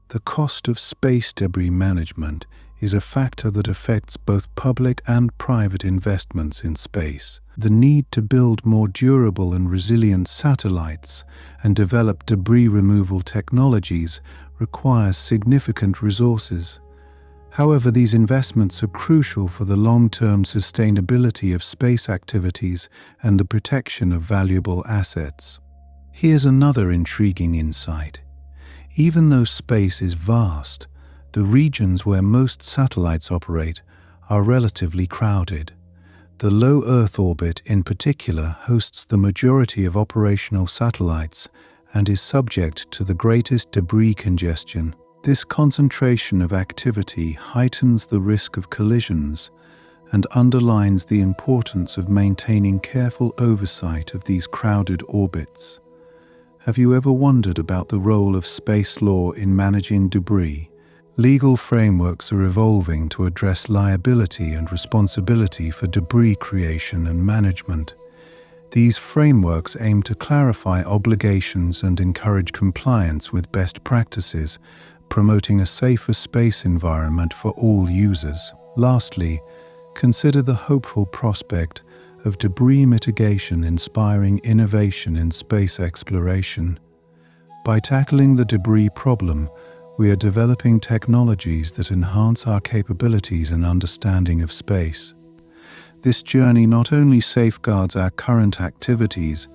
the cost of space debris management is a factor that affects both public and private investments in space. The need to build more durable and resilient satellites and develop debris removal technologies requires significant resources. However, these investments are crucial for the long-term sustainability of space activities and the protection of valuable assets. Here's another intriguing insight. Even though space is vast, the regions where most satellites operate are relatively crowded. The low Earth orbit, in particular, hosts the majority of operational satellites and is subject to the greatest debris congestion. This concentration of activity heightens the risk of collisions and underlines the importance of maintaining careful oversight of these crowded orbits. Have you ever wondered about the role of space law in managing debris? Legal frameworks are evolving to address liability and responsibility for debris creation and management. These frameworks aim to clarify obligations and encourage compliance with best practices, promoting a safer space environment for all users. Lastly, consider the hopeful prospect of debris mitigation inspiring innovation in space exploration. By tackling the debris problem, we are developing technologies that enhance our capabilities and understanding of space. This journey not only safeguards our current activities,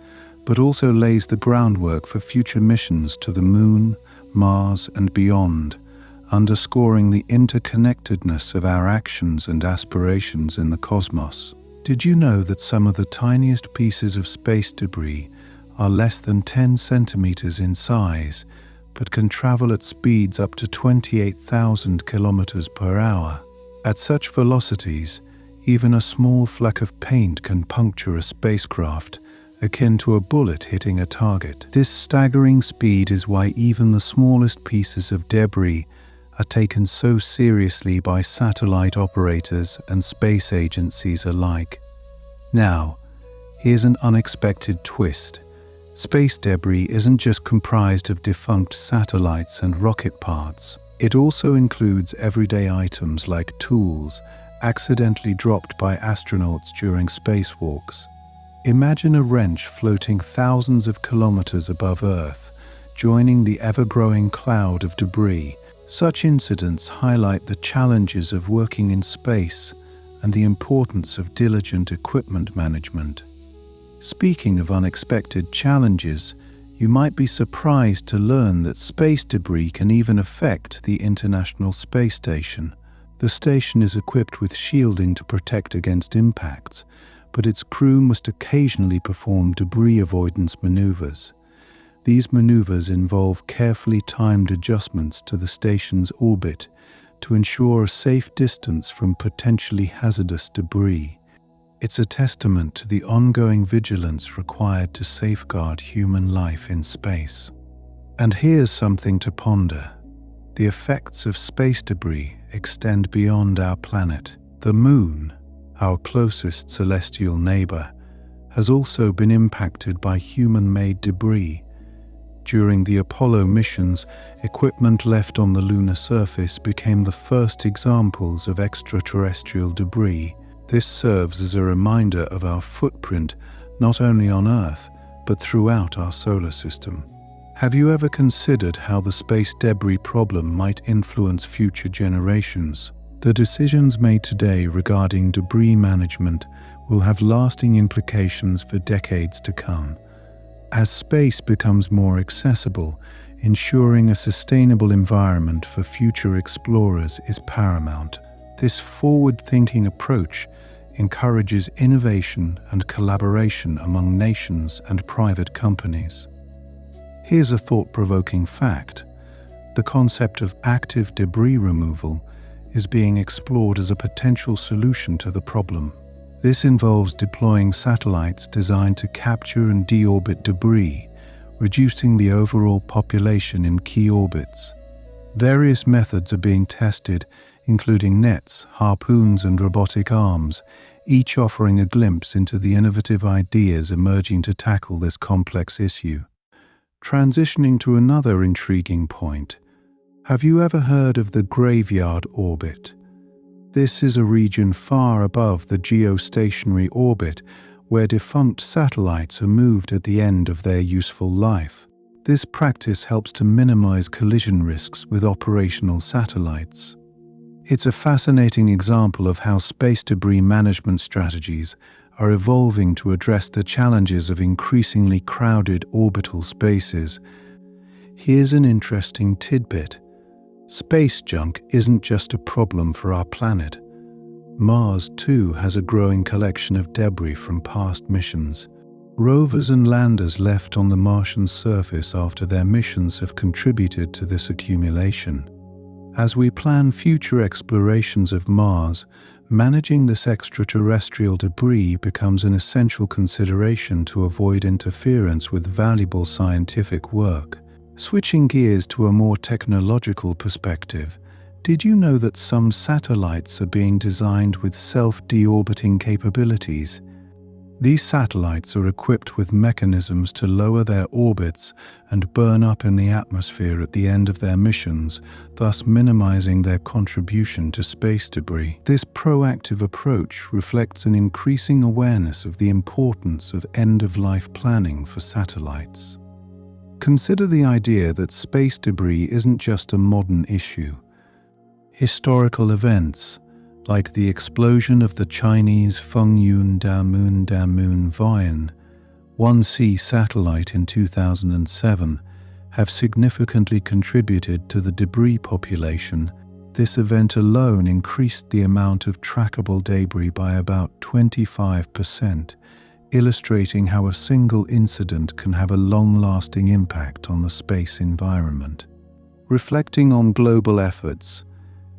but also lays the groundwork for future missions to the Moon, Mars, and beyond, underscoring the interconnectedness of our actions and aspirations in the cosmos. Did you know that some of the tiniest pieces of space debris are less than 10 centimeters in size, but can travel at speeds up to 28,000 kilometers per hour? At such velocities, even a small fleck of paint can puncture a spacecraft, akin to a bullet hitting a target. This staggering speed is why even the smallest pieces of debris are taken so seriously by satellite operators and space agencies alike. Now, here's an unexpected twist. Space debris isn't just comprised of defunct satellites and rocket parts. It also includes everyday items like tools accidentally dropped by astronauts during spacewalks. Imagine a wrench floating thousands of kilometers above Earth, joining the ever-growing cloud of debris. Such incidents highlight the challenges of working in space and the importance of diligent equipment management. Speaking of unexpected challenges, You might be surprised to learn that space debris can even affect the International Space Station. The station is equipped with shielding to protect against impacts, but its crew must occasionally perform debris avoidance maneuvers. These maneuvers involve carefully timed adjustments to the station's orbit to ensure a safe distance from potentially hazardous debris. It's a testament to the ongoing vigilance required to safeguard human life in space. And here's something to ponder. The effects of space debris extend beyond our planet. The Moon, our closest celestial neighbor, has also been impacted by human-made debris. During the Apollo missions, equipment left on the lunar surface became the first examples of extraterrestrial debris. This serves as a reminder of our footprint not only on Earth, but throughout our solar system. Have you ever considered how the space debris problem might influence future generations? The decisions made today regarding debris management will have lasting implications for decades to come. As space becomes more accessible, ensuring a sustainable environment for future explorers is paramount. This forward-thinking approach encourages innovation and collaboration among nations and private companies. Here's a thought-provoking fact. The concept of active debris removal is being explored as a potential solution to the problem. This involves deploying satellites designed to capture and deorbit debris, reducing the overall population in key orbits. Various methods are being tested, including nets, harpoons, and robotic arms, each offering a glimpse into the innovative ideas emerging to tackle this complex issue. Transitioning to another intriguing point, have you ever heard of the graveyard orbit? This is a region far above the geostationary orbit where defunct satellites are moved at the end of their useful life. This practice helps to minimize collision risks with operational satellites. It's a fascinating example of how space debris management strategies are evolving to address the challenges of increasingly crowded orbital spaces. Here's an interesting tidbit. Space junk isn't just a problem for our planet. Mars, too, has a growing collection of debris from past missions. Rovers and landers left on the Martian surface after their missions have contributed to this accumulation. As we plan future explorations of Mars, managing this extraterrestrial debris becomes an essential consideration to avoid interference with valuable scientific work. Switching gears to a more technological perspective, did you know that some satellites are being designed with self-deorbiting capabilities? These satellites are equipped with mechanisms to lower their orbits and burn up in the atmosphere at the end of their missions, thus minimizing their contribution to space debris. This proactive approach reflects an increasing awareness of the importance of end-of-life planning for satellites. Consider the idea that space debris isn't just a modern issue. Historical events, like the explosion of the Chinese Fengyun Damun Vian 1C satellite in 2007, have significantly contributed to the debris population. This event alone increased the amount of trackable debris by about 25%, illustrating how a single incident can have a long-lasting impact on the space environment. Reflecting on global efforts,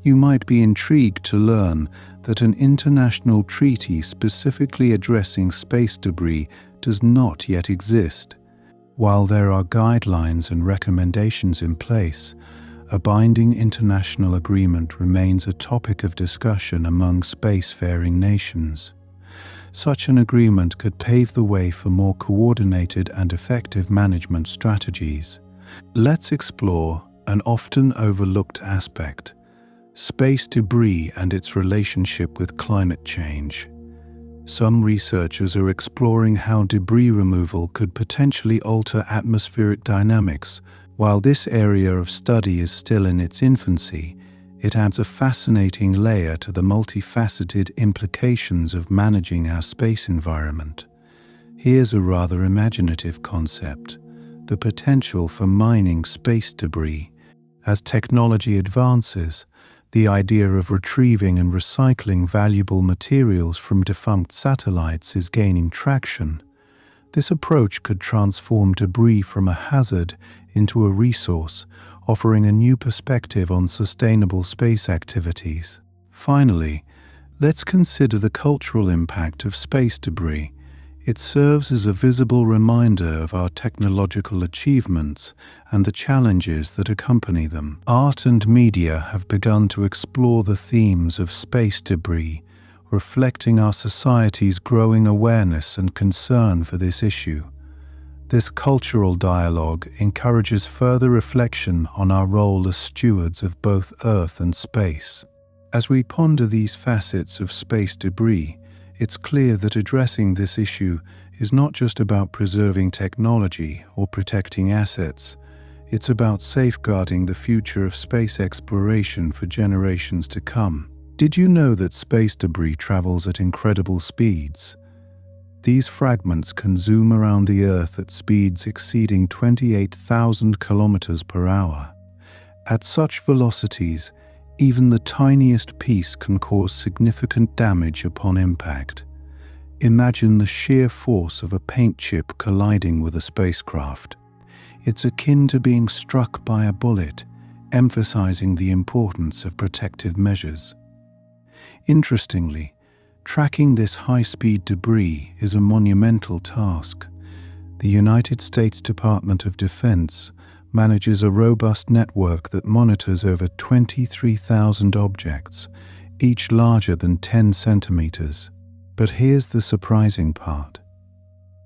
you might be intrigued to learn that an international treaty specifically addressing space debris does not yet exist. While there are guidelines and recommendations in place, a binding international agreement remains a topic of discussion among spacefaring nations. Such an agreement could pave the way for more coordinated and effective management strategies. Let's explore an often overlooked aspect: space debris and its relationship with climate change. Some researchers are exploring how debris removal could potentially alter atmospheric dynamics. While this area of study is still in its infancy, it adds a fascinating layer to the multifaceted implications of managing our space environment. Here's a rather imaginative concept: the potential for mining space debris. As technology advances, the idea of retrieving and recycling valuable materials from defunct satellites is gaining traction. This approach could transform debris from a hazard into a resource, offering a new perspective on sustainable space activities. Finally, let's consider the cultural impact of space debris. It serves as a visible reminder of our technological achievements and the challenges that accompany them. Art and media have begun to explore the themes of space debris, reflecting our society's growing awareness and concern for this issue. This cultural dialogue encourages further reflection on our role as stewards of both Earth and space. As we ponder these facets of space debris, it's clear that addressing this issue is not just about preserving technology or protecting assets. It's about safeguarding the future of space exploration for generations to come. Did you know that space debris travels at incredible speeds? These fragments can zoom around the Earth at speeds exceeding 28,000 kilometers per hour. At such velocities, even the tiniest piece can cause significant damage upon impact. Imagine the sheer force of a paint chip colliding with a spacecraft. It's akin to being struck by a bullet, emphasizing the importance of protective measures. Interestingly, tracking this high-speed debris is a monumental task. The United States Department of Defense manages a robust network that monitors over 23,000 objects, each larger than 10 centimeters. But here's the surprising part.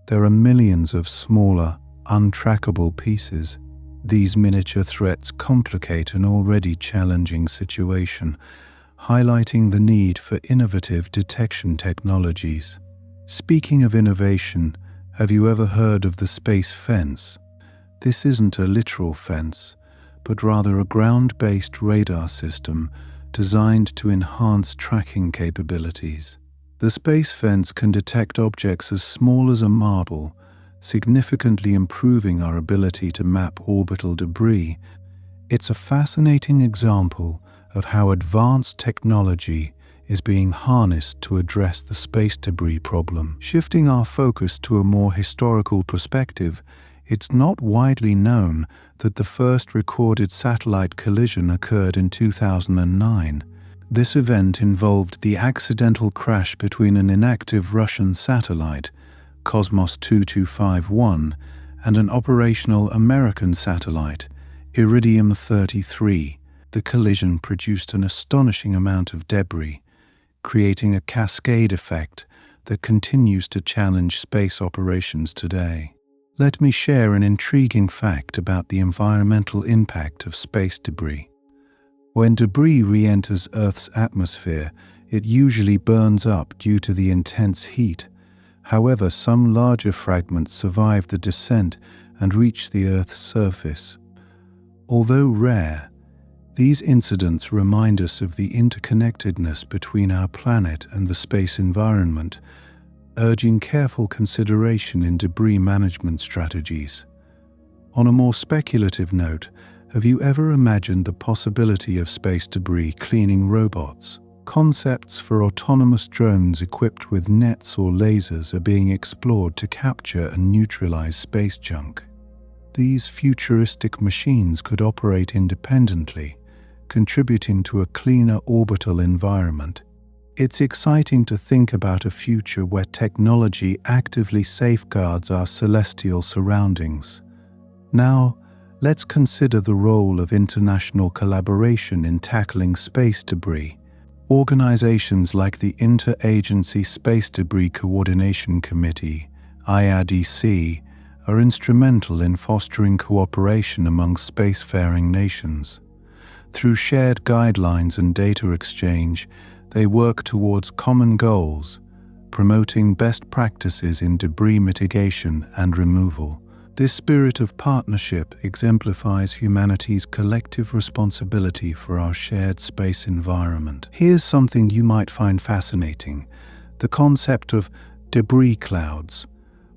There are millions of smaller, untrackable pieces. These miniature threats complicate an already challenging situation, highlighting the need for innovative detection technologies. Speaking of innovation, have you ever heard of the space fence? This isn't a literal fence, but rather a ground-based radar system designed to enhance tracking capabilities. The space fence can detect objects as small as a marble, significantly improving our ability to map orbital debris. It's a fascinating example of how advanced technology is being harnessed to address the space debris problem. Shifting our focus to a more historical perspective, it's not widely known that the first recorded satellite collision occurred in 2009. This event involved the accidental crash between an inactive Russian satellite, Cosmos 2251, and an operational American satellite, Iridium 33. The collision produced an astonishing amount of debris, creating a cascade effect that continues to challenge space operations today. Let me share an intriguing fact about the environmental impact of space debris. When debris re-enters Earth's atmosphere, it usually burns up due to the intense heat. However, some larger fragments survive the descent and reach the Earth's surface. Although rare, these incidents remind us of the interconnectedness between our planet and the space environment, urging careful consideration in debris management strategies. On a more speculative note, have you ever imagined the possibility of space debris cleaning robots? Concepts for autonomous drones equipped with nets or lasers are being explored to capture and neutralize space junk. These futuristic machines could operate independently, contributing to a cleaner orbital environment. It's exciting to think about a future where technology actively safeguards our celestial surroundings. Now, let's consider the role of international collaboration in tackling space debris. Organizations like the Interagency Space Debris Coordination Committee, IRDC, are instrumental in fostering cooperation among spacefaring nations. Through shared guidelines and data exchange, they work towards common goals, promoting best practices in debris mitigation and removal. This spirit of partnership exemplifies humanity's collective responsibility for our shared space environment. Here's something you might find fascinating: the concept of debris clouds.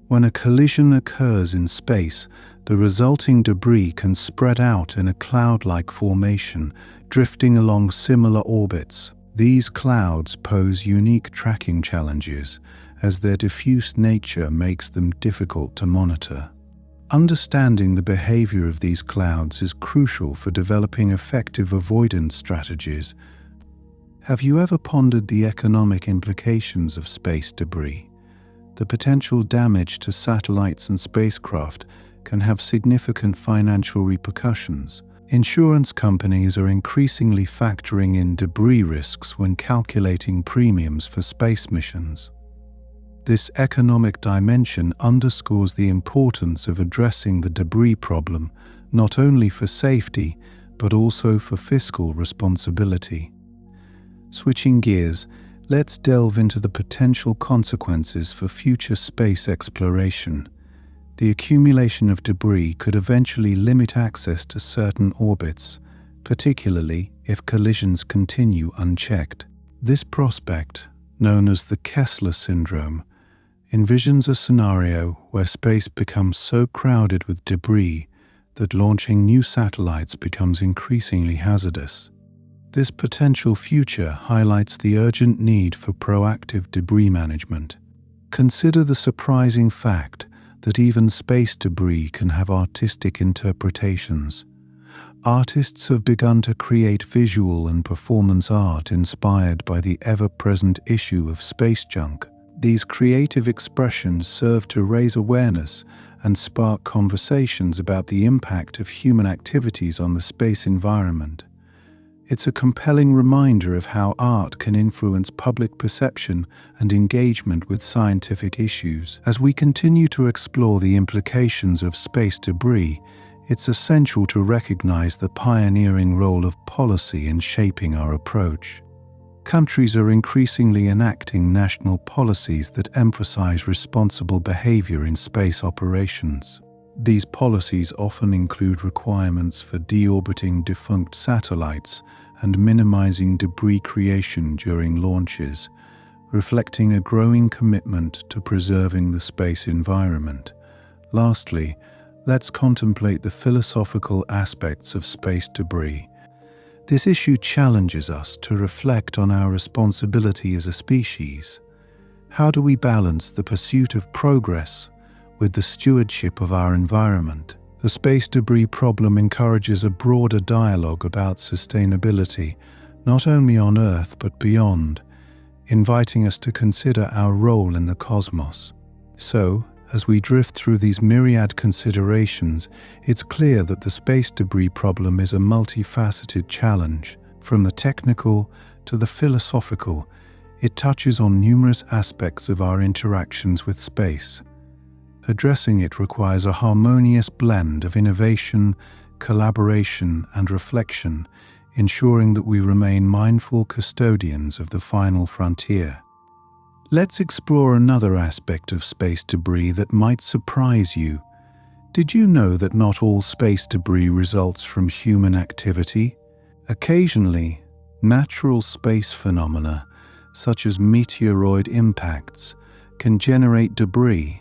When a collision occurs in space, the resulting debris can spread out in a cloud-like formation, drifting along similar orbits. These clouds pose unique tracking challenges, as their diffuse nature makes them difficult to monitor. Understanding the behavior of these clouds is crucial for developing effective avoidance strategies. Have you ever pondered the economic implications of space debris? The potential damage to satellites and spacecraft can have significant financial repercussions. Insurance companies are increasingly factoring in debris risks when calculating premiums for space missions. This economic dimension underscores the importance of addressing the debris problem, not only for safety, but also for fiscal responsibility. Switching gears, let's delve into the potential consequences for future space exploration. The accumulation of debris could eventually limit access to certain orbits, particularly if collisions continue unchecked. This prospect, known as the Kessler syndrome, envisions a scenario where space becomes so crowded with debris that launching new satellites becomes increasingly hazardous. This potential future highlights the urgent need for proactive debris management. Consider the surprising fact that even space debris can have artistic interpretations. Artists have begun to create visual and performance art inspired by the ever-present issue of space junk. These creative expressions serve to raise awareness and spark conversations about the impact of human activities on the space environment. It's a compelling reminder of how art can influence public perception and engagement with scientific issues. As we continue to explore the implications of space debris, it's essential to recognize the pioneering role of policy in shaping our approach. Countries are increasingly enacting national policies that emphasize responsible behavior in space operations. These policies often include requirements for deorbiting defunct satellites and minimizing debris creation during launches, reflecting a growing commitment to preserving the space environment. Lastly, let's contemplate the philosophical aspects of space debris. This issue challenges us to reflect on our responsibility as a species. How do we balance the pursuit of progress with the stewardship of our environment? The space debris problem encourages a broader dialogue about sustainability, not only on Earth but beyond, inviting us to consider our role in the cosmos. So, as we drift through these myriad considerations, it's clear that the space debris problem is a multifaceted challenge. From the technical to the philosophical, it touches on numerous aspects of our interactions with space. Addressing it requires a harmonious blend of innovation, collaboration, and reflection, ensuring that we remain mindful custodians of the final frontier. Let's explore another aspect of space debris that might surprise you. Did you know that not all space debris results from human activity? Occasionally, natural space phenomena, such as meteoroid impacts, can generate debris.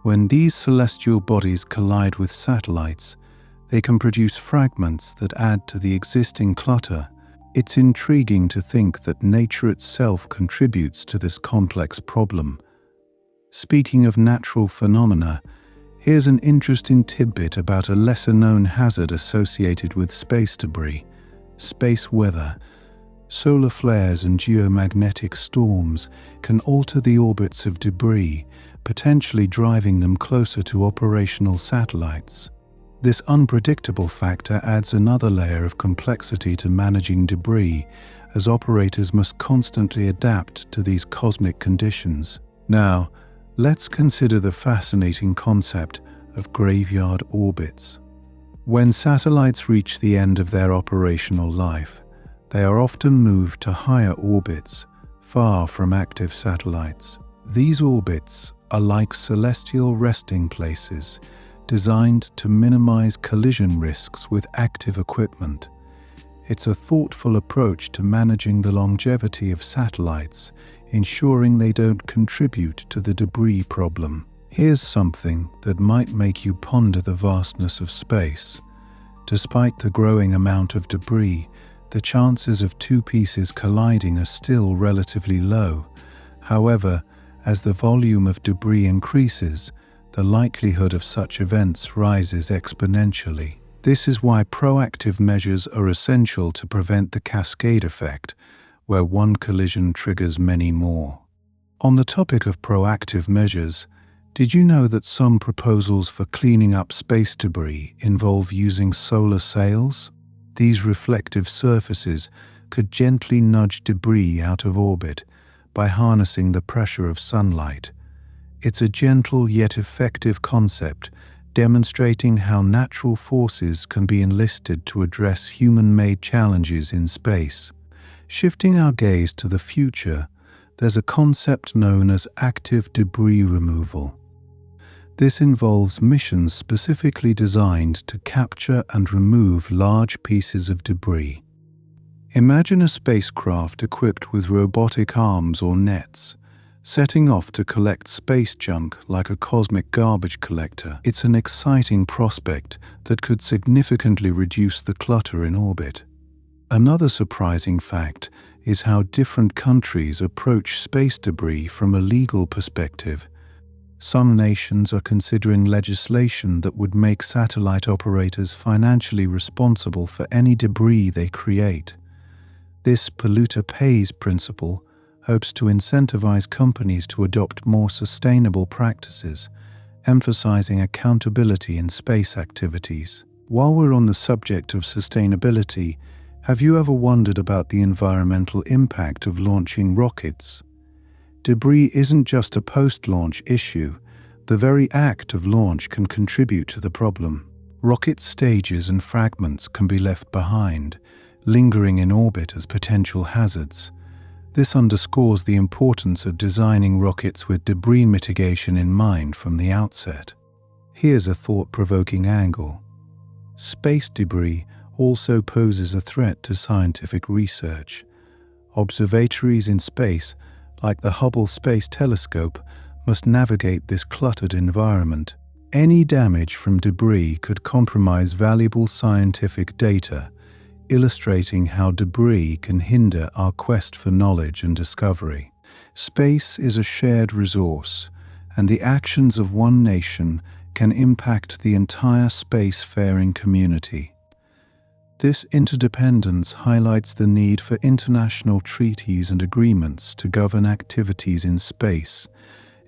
When these celestial bodies collide with satellites, they can produce fragments that add to the existing clutter. It's intriguing to think that nature itself contributes to this complex problem. Speaking of natural phenomena, here's an interesting tidbit about a lesser-known hazard associated with space debris: space weather. Solar flares and geomagnetic storms can alter the orbits of debris, potentially driving them closer to operational satellites. This unpredictable factor adds another layer of complexity to managing debris, as operators must constantly adapt to these cosmic conditions. Now, let's consider the fascinating concept of graveyard orbits. When satellites reach the end of their operational life, they are often moved to higher orbits, far from active satellites. These orbits are like celestial resting places, designed to minimize collision risks with active equipment. It's a thoughtful approach to managing the longevity of satellites, ensuring they don't contribute to the debris problem. Here's something that might make you ponder the vastness of space. Despite the growing amount of debris, the chances of two pieces colliding are still relatively low. However, as the volume of debris increases, the likelihood of such events rises exponentially. This is why proactive measures are essential to prevent the cascade effect, where one collision triggers many more. On the topic of proactive measures, did you know that some proposals for cleaning up space debris involve using solar sails? These reflective surfaces could gently nudge debris out of orbit by harnessing the pressure of sunlight. It's a gentle yet effective concept, demonstrating how natural forces can be enlisted to address human-made challenges in space. Shifting our gaze to the future, there's a concept known as active debris removal. This involves missions specifically designed to capture and remove large pieces of debris. Imagine a spacecraft equipped with robotic arms or nets, setting off to collect space junk like a cosmic garbage collector. It's an exciting prospect that could significantly reduce the clutter in orbit. Another surprising fact is how different countries approach space debris from a legal perspective. Some nations are considering legislation that would make satellite operators financially responsible for any debris they create. This polluter pays principle hopes to incentivize companies to adopt more sustainable practices, emphasizing accountability in space activities. While we're on the subject of sustainability, have you ever wondered about the environmental impact of launching rockets? Debris isn't just a post-launch issue. The very act of launch can contribute to the problem. Rocket stages and fragments can be left behind, lingering in orbit as potential hazards. This underscores the importance of designing rockets with debris mitigation in mind from the outset. Here's a thought-provoking angle. Space debris also poses a threat to scientific research. Observatories in space, like the Hubble Space Telescope, must navigate this cluttered environment. Any damage from debris could compromise valuable scientific data, illustrating how debris can hinder our quest for knowledge and discovery. Space is a shared resource, and the actions of one nation can impact the entire spacefaring community. This interdependence highlights the need for international treaties and agreements to govern activities in space,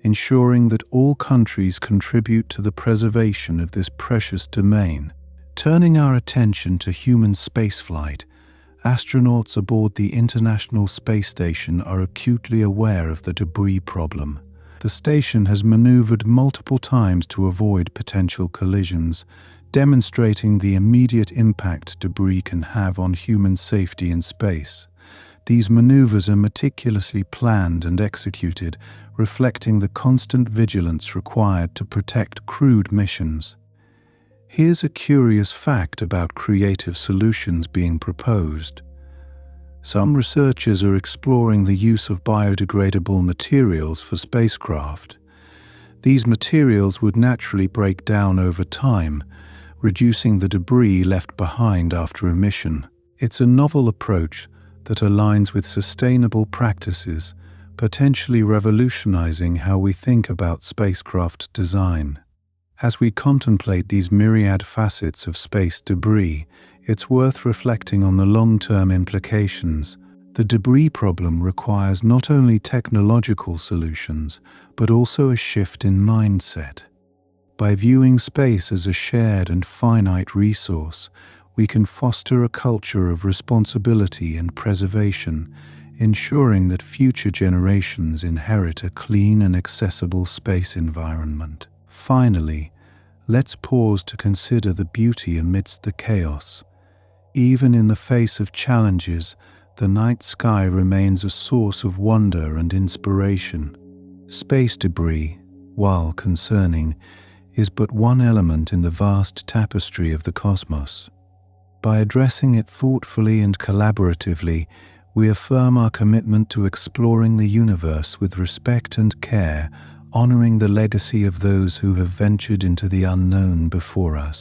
ensuring that all countries contribute to the preservation of this precious domain. Turning our attention to human spaceflight, astronauts aboard the International Space Station are acutely aware of the debris problem. The station has maneuvered multiple times to avoid potential collisions, demonstrating the immediate impact debris can have on human safety in space. These maneuvers are meticulously planned and executed, reflecting the constant vigilance required to protect crewed missions. Here's a curious fact about creative solutions being proposed. Some researchers are exploring the use of biodegradable materials for spacecraft. These materials would naturally break down over time, reducing the debris left behind after a mission. It's a novel approach that aligns with sustainable practices, potentially revolutionizing how we think about spacecraft design. As we contemplate these myriad facets of space debris, it's worth reflecting on the long-term implications. The debris problem requires not only technological solutions, but also a shift in mindset. By viewing space as a shared and finite resource, we can foster a culture of responsibility and preservation, ensuring that future generations inherit a clean and accessible space environment. Finally, let's pause to consider the beauty amidst the chaos. Even in the face of challenges, the night sky remains a source of wonder and inspiration. Space debris, while concerning, is but one element in the vast tapestry of the cosmos. By addressing it thoughtfully and collaboratively, we affirm our commitment to exploring the universe with respect and care, honoring the legacy of those who have ventured into the unknown before us.